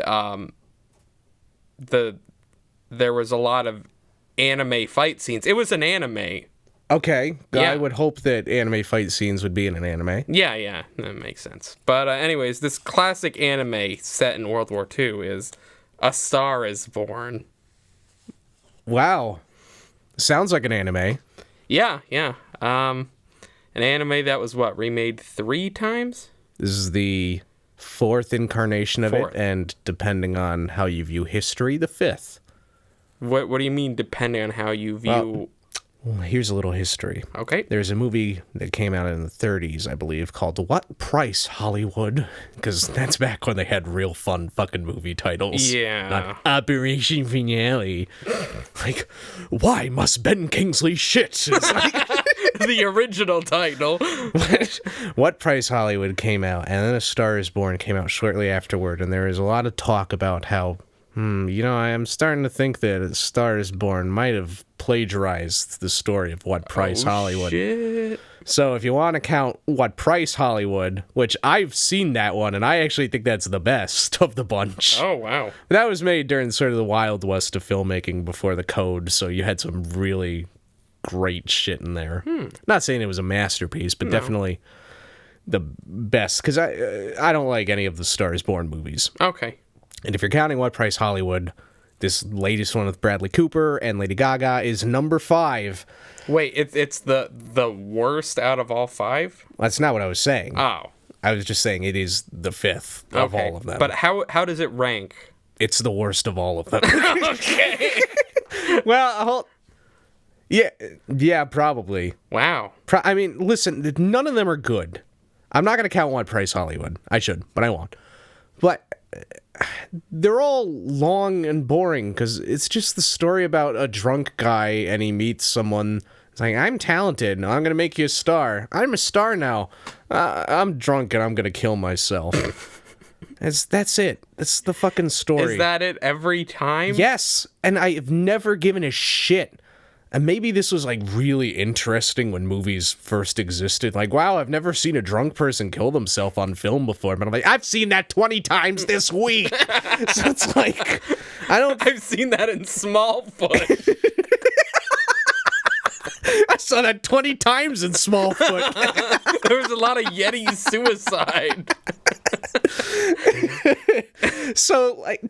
there was a lot of anime fight scenes. It was an anime. Okay. Yeah. I would hope that anime fight scenes would be in an anime. Yeah, that makes sense. But anyways, this classic anime set in World War II is A Star is Born. Wow. Sounds like an anime. Yeah. An anime that was, remade 3 times? This is the 4th incarnation of it, and depending on how you view history, the 5th. What do you mean, depending on how you view... Well, here's a little history. Okay. There's a movie that came out in the 30s, I believe, called What Price Hollywood? Because that's back when they had real fun fucking movie titles. Yeah. Not Operation Finale. Like, why must Ben Kingsley shit? It's like... The original title. What Price Hollywood came out, and then A Star is Born came out shortly afterward, and there was a lot of talk about how, I am starting to think that A Star is Born might have plagiarized the story of What Price Hollywood. Shit. So if you want to count What Price Hollywood, which I've seen that one, and I actually think that's the best of the bunch. Oh, wow. That was made during sort of the Wild West of filmmaking before the code, so you had some really great shit in there. Not saying it was a masterpiece, but definitely the best, because I don't like any of the Star is Born movies. Okay. And if you're counting What Price Hollywood, this latest one with Bradley Cooper and Lady Gaga is number 5. Wait, it's the worst out of all 5? That's not what I was saying. Oh. I was just saying it is the 5th of all of them. But how does it rank? It's the worst of all of them. Okay. Well, yeah, probably. Wow. I mean, listen, none of them are good. I'm not going to count What Price Hollywood. I should, but I won't. But they're all long and boring because it's just the story about a drunk guy and he meets someone. It's like, I'm talented and I'm going to make you a star. I'm a star now. I'm drunk and I'm going to kill myself. That's it. That's the fucking story. Is that it every time? Yes. And I've never given a shit. And maybe this was, like, really interesting when movies first existed. Like, wow, I've never seen a drunk person kill themselves on film before. But I'm like, I've seen that 20 times this week. So it's like, I've seen that in Smallfoot. I saw that 20 times in Smallfoot. There was a lot of Yeti suicide. So, like,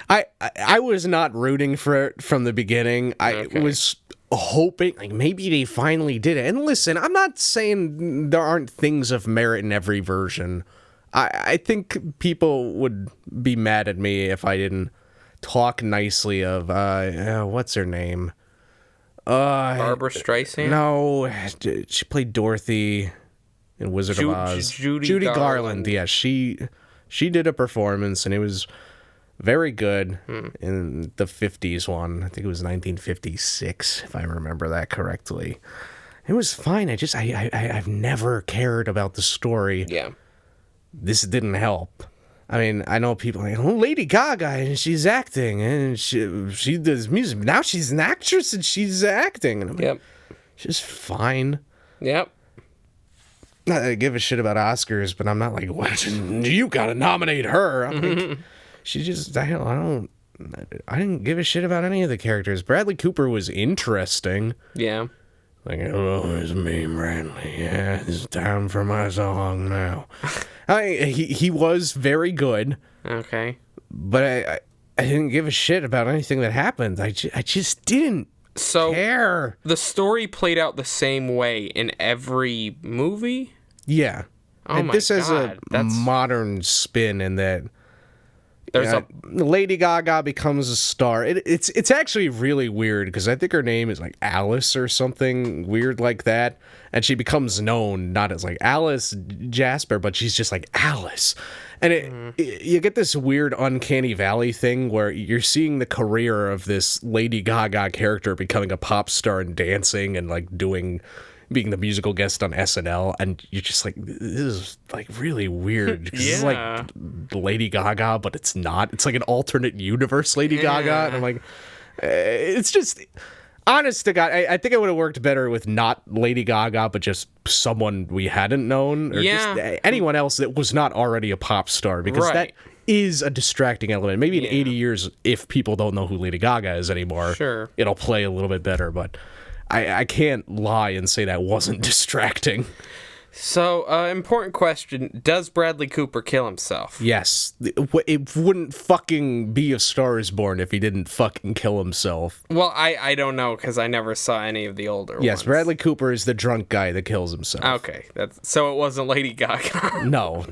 I was not rooting for it from the beginning. I was hoping, like, maybe they finally did it. And listen, I'm not saying there aren't things of merit in every version. I think people would be mad at me if I didn't talk nicely of, what's her name? Barbara Streisand? No, she played Dorothy in Wizard of Oz. Judy Garland. Yeah, she did a performance, and it was very good in the 50s one. I think it was 1956, if I remember that correctly. It was fine. I've never cared about the story. Yeah. This didn't help. I mean, I know people like, oh, Lady Gaga, and she's acting, and she does music. Now she's an actress, and she's acting. And I'm like, she's fine. Yep. Not that I give a shit about Oscars, but I'm not like, what? You gotta nominate her. I'm like, she just, I didn't give a shit about any of the characters. Bradley Cooper was interesting. Yeah. Like, hello, it's me, Bradley. Yeah, it's time for my song now. He was very good. Okay. But I didn't give a shit about anything that happened. I just didn't care. The story played out the same way in every movie? Yeah. Oh and my this has God. a modern spin in that There's Lady Gaga becomes a star. It's actually really weird because I think her name is like Alice or something weird like that, and she becomes known not as like Alice Jasper, but she's just like Alice. And you get this weird uncanny valley thing where you're seeing the career of this Lady Gaga character becoming a pop star and dancing and like being the musical guest on SNL, and you're just like, this is like really weird. It's like Lady Gaga, but it's not. It's like an alternate universe Lady Gaga, and I'm like, it's just, honest to God, I think it would have worked better with not Lady Gaga, but just someone we hadn't known, or just anyone else that was not already a pop star, because that is a distracting element. Maybe in 80 years, if people don't know who Lady Gaga is anymore, it'll play a little bit better, but I can't lie and say that wasn't distracting. So, important question. Does Bradley Cooper kill himself? Yes. It wouldn't fucking be A Star Is Born if he didn't fucking kill himself. Well, I don't know, because I never saw any of the older ones. Yes, Bradley Cooper is the drunk guy that kills himself. Okay. So it wasn't Lady Gaga. No.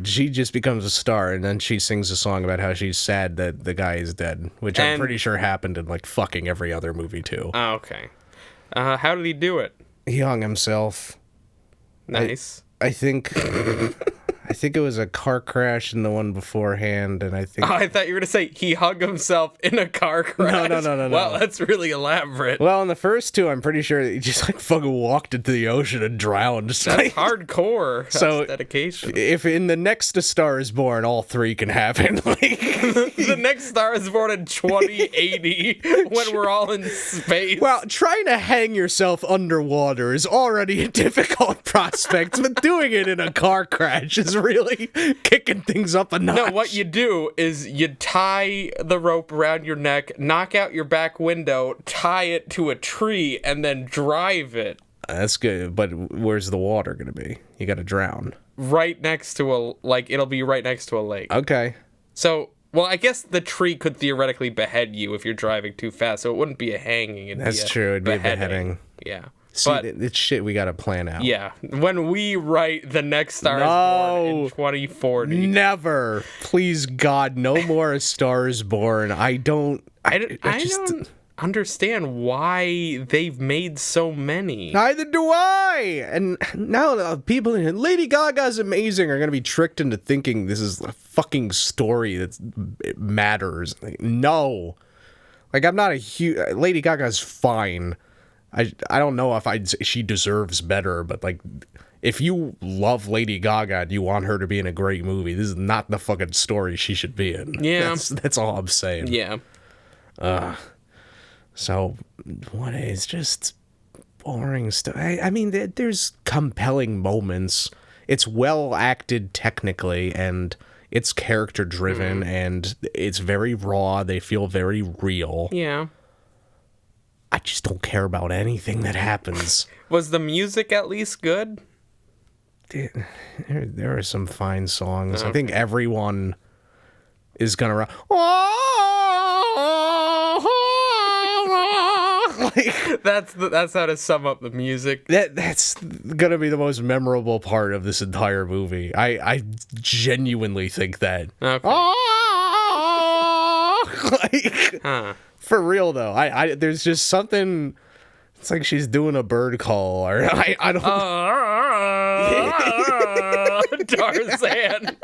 She just becomes a star, and then she sings a song about how she's sad that the guy is dead, which I'm pretty sure happened in, like, fucking every other movie, too. Oh, okay. How did he do it? He hung himself. Nice. I think it was a car crash in the one beforehand, and I think... Oh, I thought you were going to say he hung himself in a car crash. No. Wow, that's really elaborate. Well, in the first two, I'm pretty sure he just like fucking walked into the ocean and drowned. That's hardcore. That's dedication. If in the next A Star Is Born, all three can happen. Like... The next Star Is Born in 2080 when we're all in space. Well, trying to hang yourself underwater is already a difficult prospect, but doing it in a car crash is really kicking things up a notch. No, what you do is you tie the rope around your neck, knock out your back window, tie it to a tree, and then drive it. That's good, but where's the water going to be? You got to drown. Right next to it'll be right next to a lake. Okay. So... Well, I guess the tree could theoretically behead you if you're driving too fast, so it wouldn't be a hanging. That's true. It'd be a beheading. Yeah. See, but it's shit we got to plan out. Yeah. When we write the next Star Is Born in 2040. Never. Please, God, no more A Star Is Born. I don't understand why they've made so many. Neither do I. And now people in Lady Gaga's amazing are going to be tricked into thinking this is a fucking story that matters. Like, no. Like, I'm not a huge... Lady Gaga's fine. I don't know if she deserves better, but like, if you love Lady Gaga and you want her to be in a great movie, this is not the fucking story she should be in. Yeah. That's all I'm saying. Yeah. So, what is just boring stuff? I mean, there's compelling moments. It's well acted technically, and it's character driven, and it's very raw. They feel very real. Yeah. I just don't care about anything that happens. Was the music at least good? There are some fine songs. I think everyone is gonna Like, that's how to sum up the music. that's gonna be the most memorable part of this entire movie. I genuinely think that. Okay. Like, for real though. I there's just something. It's like she's doing a bird call, or I don't. Tarzan.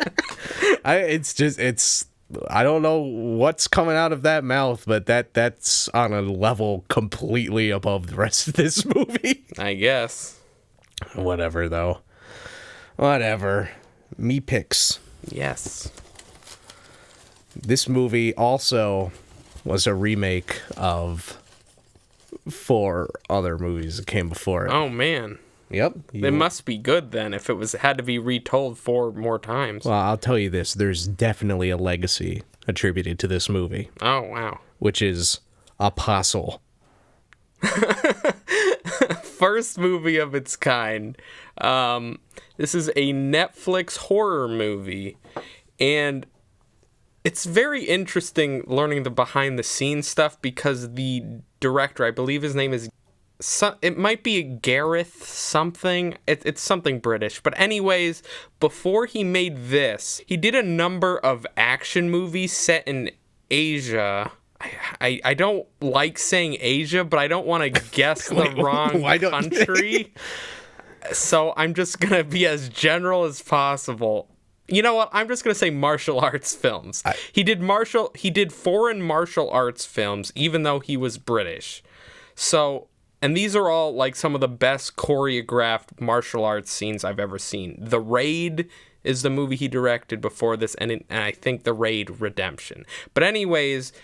I don't know what's coming out of that mouth, but that's on a level completely above the rest of this movie. I guess. Whatever though. Whatever. Me picks. Yes. This movie also was a remake of 4 other movies that came before it. Oh man. Yep. It must be good then if it had to be retold 4 more times. Well, I'll tell you this. There's definitely a legacy attributed to this movie. Oh, wow. Which is Apostle. First movie of its kind. This is a Netflix horror movie. And it's very interesting learning the behind-the-scenes stuff because the director, I believe his name is... it might be Gareth something. It's something British. But anyways, before he made this, he did a number of action movies set in Asia. I don't like saying Asia, but I don't want to guess the wrong country. So I'm just going to be as general as possible. You know what? I'm just going to say martial arts films. He did foreign martial arts films, even though he was British. So... And these are all, like, some of the best choreographed martial arts scenes I've ever seen. The Raid is the movie he directed before this, and I think The Raid Redemption. But anyways,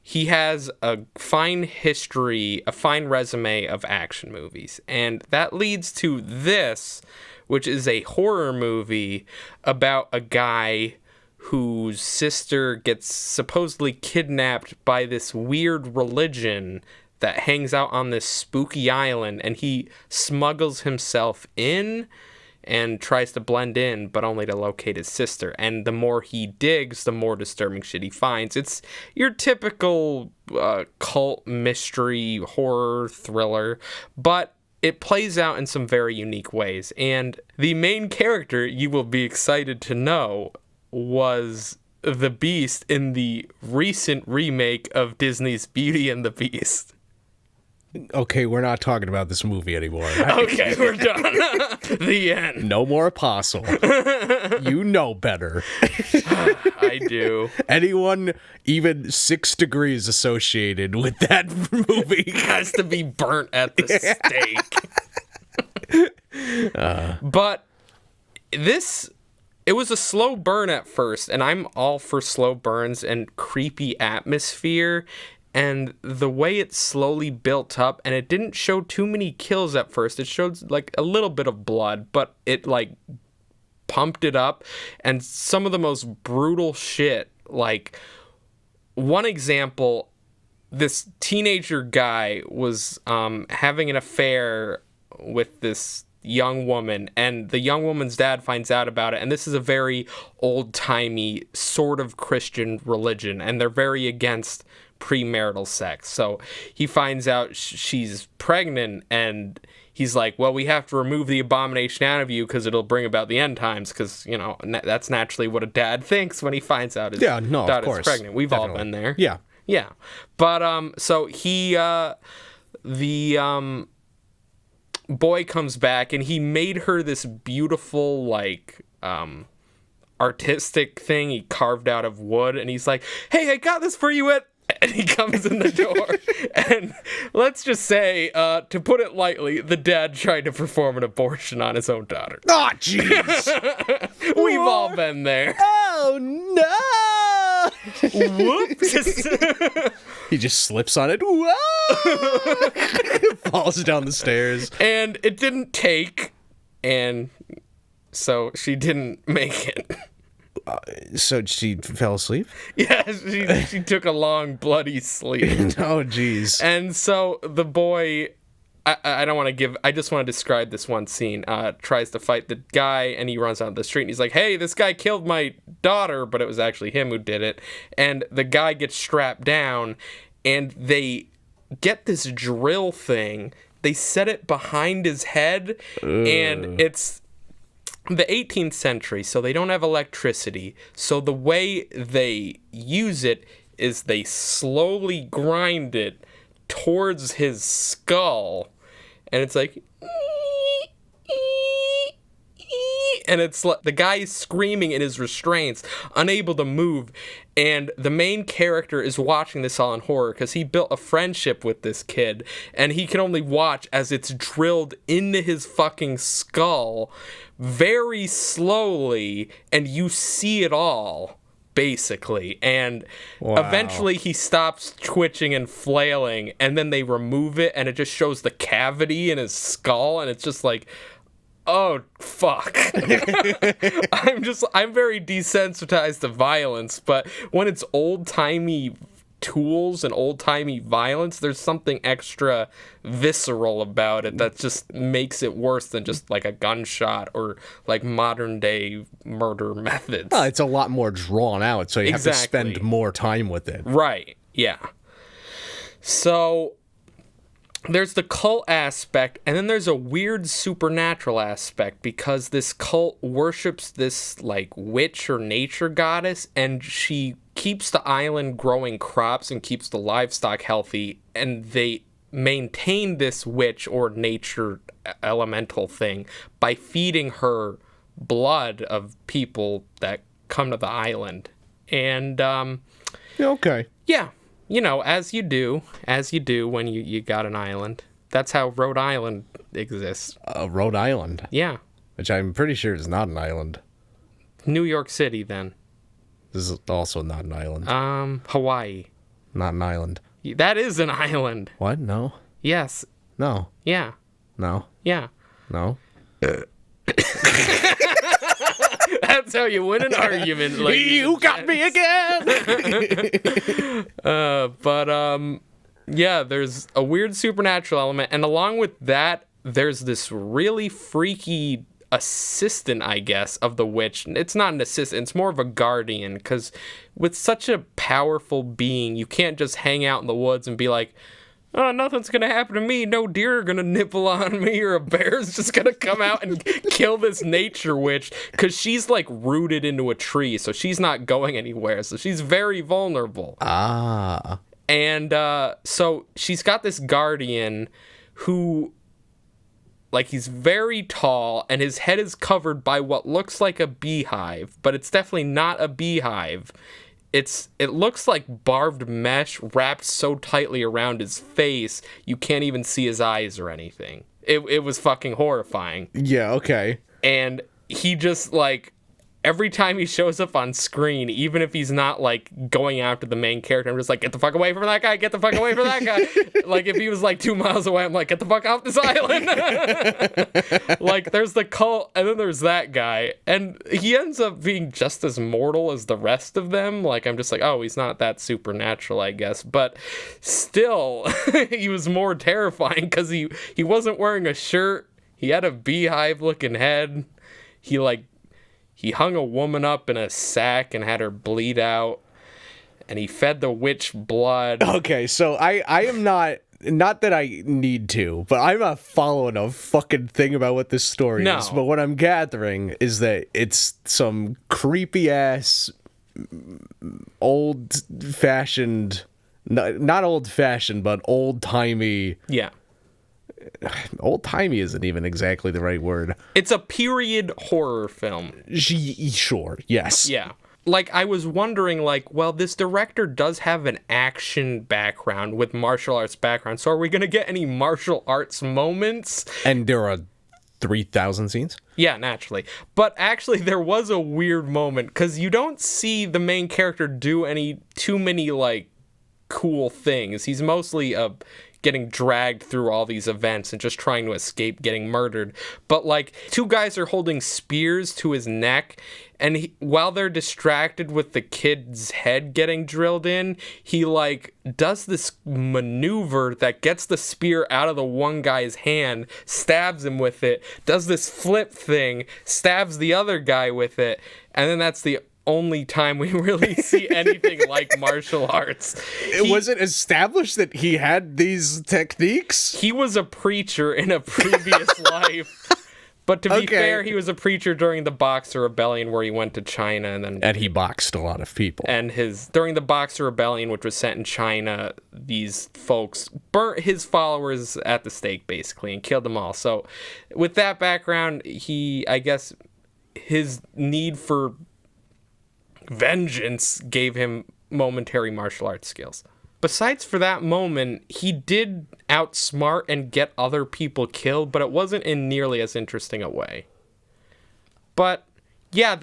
he has a fine history, a fine resume of action movies. And that leads to this, which is a horror movie about a guy whose sister gets supposedly kidnapped by this weird religion that hangs out on this spooky island, and he smuggles himself in and tries to blend in, but only to locate his sister. And the more he digs, the more disturbing shit he finds. It's your typical cult mystery horror thriller, but it plays out in some very unique ways. And the main character, you will be excited to know, was the Beast in the recent remake of Disney's Beauty and the Beast. Okay, we're not talking about this movie anymore. Okay, we're done. The end. No more Apostle. You know better. I do. Anyone even 6 degrees associated with that movie has to be burnt at the stake. But it was a slow burn at first, and I'm all for slow burns and creepy atmosphere. And the way it slowly built up, and it didn't show too many kills at first. It showed like a little bit of blood, but it like pumped it up. And some of the most brutal shit, like one example, this teenager guy was having an affair with this young woman, and the young woman's dad finds out about it. And this is a very old-timey sort of Christian religion, and they're very against premarital sex. So he finds out she's pregnant, and he's like, well, we have to remove the abomination out of you because it'll bring about the end times, because, you know, that's naturally what a dad thinks when he finds out his daughter's pregnant. We've all been there. Yeah. But so he the boy comes back, and he made her this beautiful, like, artistic thing he carved out of wood, and he's like, hey, I got this for you at... And he comes in the door, and let's just say, to put it lightly, the dad tried to perform an abortion on his own daughter. Oh, jeez. We've all been there. Oh, no. Whoops. He just slips on it. Whoa! Falls down the stairs. And it didn't take, and so she didn't make it. So she fell asleep? Yeah, she took a long, bloody sleep. Oh, jeez. And so the boy, I don't want to give, I just want to describe this one scene, tries to fight the guy, and he runs out the street, and he's like, hey, this guy killed my daughter, but it was actually him who did it. And the guy gets strapped down, and they get this drill thing. They set it behind his head, and it's the 18th century, so they don't have electricity. So the way they use it is they slowly grind it towards his skull, and it's like, and it's like the guy is screaming in his restraints, unable to move, and the main character is watching this all in horror because he built a friendship with this kid, and he can only watch as it's drilled into his fucking skull very slowly, and you see it all, basically. And eventually he stops twitching and flailing, and then they remove it, and it just shows the cavity in his skull, and it's just like, oh, fuck. I'm very desensitized to violence, but when it's old-timey tools and old-timey violence, there's something extra visceral about it that just makes it worse than just like a gunshot or like modern-day murder methods. Well, it's a lot more drawn out, so you have to spend more time with it. Right, yeah. So there's the cult aspect, and then there's a weird supernatural aspect because this cult worships this like witch or nature goddess, and she keeps the island growing crops and keeps the livestock healthy, and they maintain this witch or nature elemental thing by feeding her blood of people that come to the island. And okay. Yeah. You know, as you do when you got an island. That's how Rhode Island exists. Rhode Island? Yeah. Which I'm pretty sure is not an island. New York City, then. This is also not an island. Hawaii. Not an island. That is an island. What? No? Yes. No. Yeah. No. Yeah. No. That's how you win an argument. Like, you got me again. Yeah, there's a weird supernatural element, and along with that, there's this really freaky assistant, I guess, of the witch. It's not an assistant, it's more of a guardian, because with such a powerful being, you can't just hang out in the woods and be like, oh, nothing's gonna happen to me. No deer are gonna nibble on me, or a bear's just gonna come out and kill this nature witch, because she's like rooted into a tree, so she's not going anywhere. So she's very vulnerable. Ah. And so she's got this guardian who, like, he's very tall, and his head is covered by what looks like a beehive, but it's definitely not a beehive. It looks like barbed mesh wrapped so tightly around his face, you can't even see his eyes or anything. It was fucking horrifying. Yeah, okay. And he just, like, every time he shows up on screen, even if he's not, like, going after the main character, I'm just like, get the fuck away from that guy, get the fuck away from that guy. Like, if he was, like, 2 miles away, I'm like, get the fuck off this island. Like, there's the cult, and then there's that guy. And he ends up being just as mortal as the rest of them. Like, I'm just like, oh, he's not that supernatural, I guess. But still, he was more terrifying because he wasn't wearing a shirt. He had a beehive-looking head. He hung a woman up in a sack and had her bleed out, and he fed the witch blood. Okay, so I am not that I need to, but I'm not following a fucking thing about what this story is. But what I'm gathering is that it's some creepy-ass, old-fashioned, not old-fashioned, but old-timey... Yeah. Old-timey isn't even exactly the right word. It's a period horror film. Sure, yes. Yeah. Like, I was wondering, like, well, this director does have an action background with martial arts background, so are we going to get any martial arts moments? And there are 3,000 scenes? Yeah, naturally. But actually, there was a weird moment, because you don't see the main character do too many, like, cool things. He's mostly getting dragged through all these events and just trying to escape getting murdered. But, like, two guys are holding spears to his neck, and while they're distracted with the kid's head getting drilled in, he, like, does this maneuver that gets the spear out of the one guy's hand, stabs him with it, does this flip thing, stabs the other guy with it, and then that's the only time we really see anything like martial arts. Was it established that he had these techniques? He was a preacher in a previous life. But to be fair, he was a preacher during the Boxer Rebellion where he went to China and he boxed a lot of people. And during the Boxer Rebellion, which was set in China, these folks burnt his followers at the stake, basically, and killed them all. So with that background, I guess his need for vengeance gave him momentary martial arts skills. Besides for that moment, he did outsmart and get other people killed, but it wasn't in nearly as interesting a way. But yeah,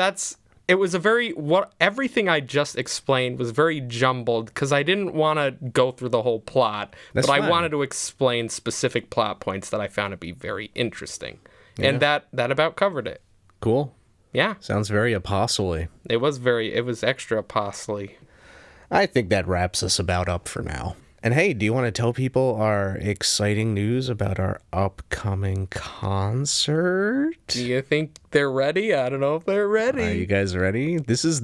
everything I just explained was very jumbled because I didn't want to go through the whole plot, but I wanted to explain specific plot points that I found to be very interesting. Yeah. And that about covered it. Cool. Yeah. Sounds very apostle-y. It was extra apostle-y. I think that wraps us about up for now. And hey, do you want to tell people our exciting news about our upcoming concert? Do you think they're ready? I don't know if they're ready. Are you guys ready? This is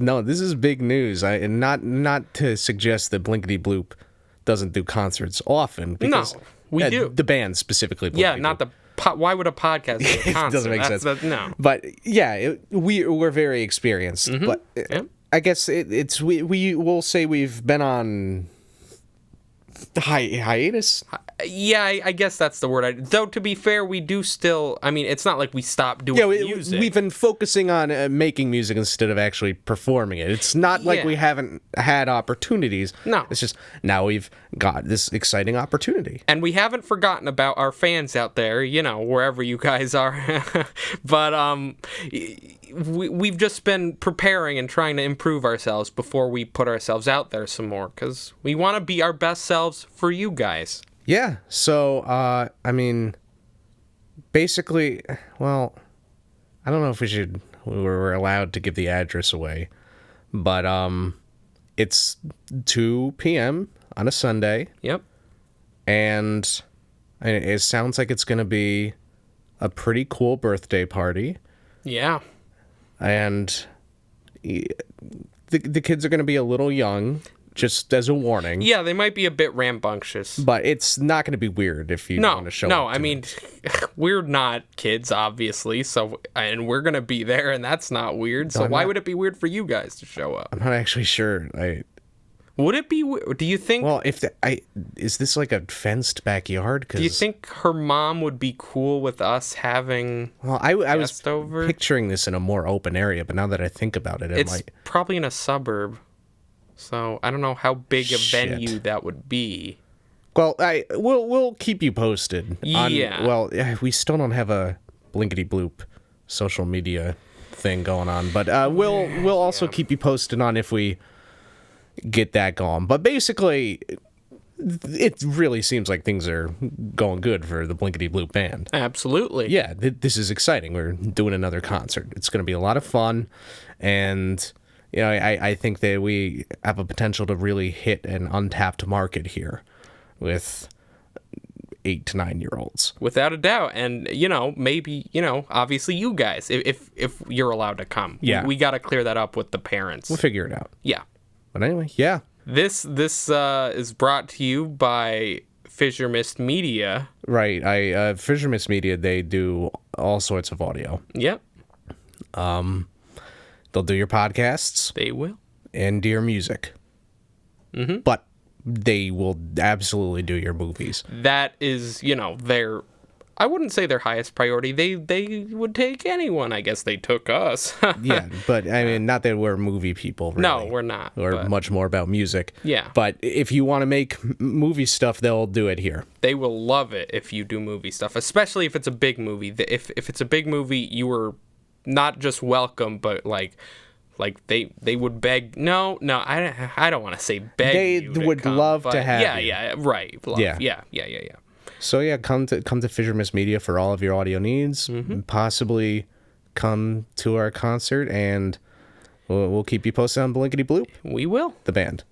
big news. And not to suggest that Blinkity Bloop doesn't do concerts often. Because, no, we do. The band specifically. Yeah, not the. Why would a podcast do a concert? It doesn't make sense. No. But yeah, we're very experienced. Mm-hmm. But I guess we'll say we've been on hiatus. Yeah, I guess that's the word. Though, to be fair, we do still... I mean, it's not like we stopped doing music. We've been focusing on making music instead of actually performing it. It's not like we haven't had opportunities. No. It's just now we've got this exciting opportunity. And we haven't forgotten about our fans out there, wherever you guys are. But we've just been preparing and trying to improve ourselves before we put ourselves out there some more, because we want to be our best selves for you guys. Yeah, so, I mean, basically, well, I don't know if we're allowed to give the address away, but it's 2 p.m. on a Sunday. Yep. And it sounds like it's going to be a pretty cool birthday party. Yeah. And the kids are going to be a little young. Just as a warning. Yeah, they might be a bit rambunctious. But it's not going to be weird if you want to show up. No, I mean, we're not kids, obviously, and we're going to be there, and that's not weird. So why would it be weird for you guys to show up? I'm not actually sure. Would it be? Do you think? Well, is this like a fenced backyard? Do you think her mom would be cool with us having? Well, I was over? Picturing this in a more open area, but now that I think about it, it's probably in a suburb. So I don't know how big a venue that would be. Well, we'll keep you posted. Yeah. We still don't have a Blinkity Bloop social media thing going on, but we'll also keep you posted on if we get that going. But basically, it really seems like things are going good for the Blinkity Bloop band. Absolutely. Yeah, this is exciting. We're doing another concert. It's going to be a lot of fun, and I think that we have a potential to really hit an untapped market here with 8 to 9 year olds. Without a doubt. And, maybe, obviously you guys, if you're allowed to come. Yeah. We got to clear that up with the parents. We'll figure it out. Yeah. But anyway, yeah. This is brought to you by Fissure Mist Media. Right. Fissure Mist Media, they do all sorts of audio. Yep. They'll do your podcasts. They will. And your music. Mm-hmm. But they will absolutely do your movies. That is, their... I wouldn't say their highest priority. They would take anyone. I guess they took us. Yeah, but I mean, not that we're movie people, really. No, we're not. We're much more about music. Yeah. But if you want to make movie stuff, they'll do it here. They will love it if you do movie stuff, especially if it's a big movie. If it's a big movie, you were not just welcome, but like they would beg. No, I don't want to say beg. They would come, love to have you. Yeah, right. Love. Yeah. So yeah, come to Fissure Mist Media for all of your audio needs. Mm-hmm. Possibly come to our concert, and we'll keep you posted on Blinkity Bloop. We will. The band.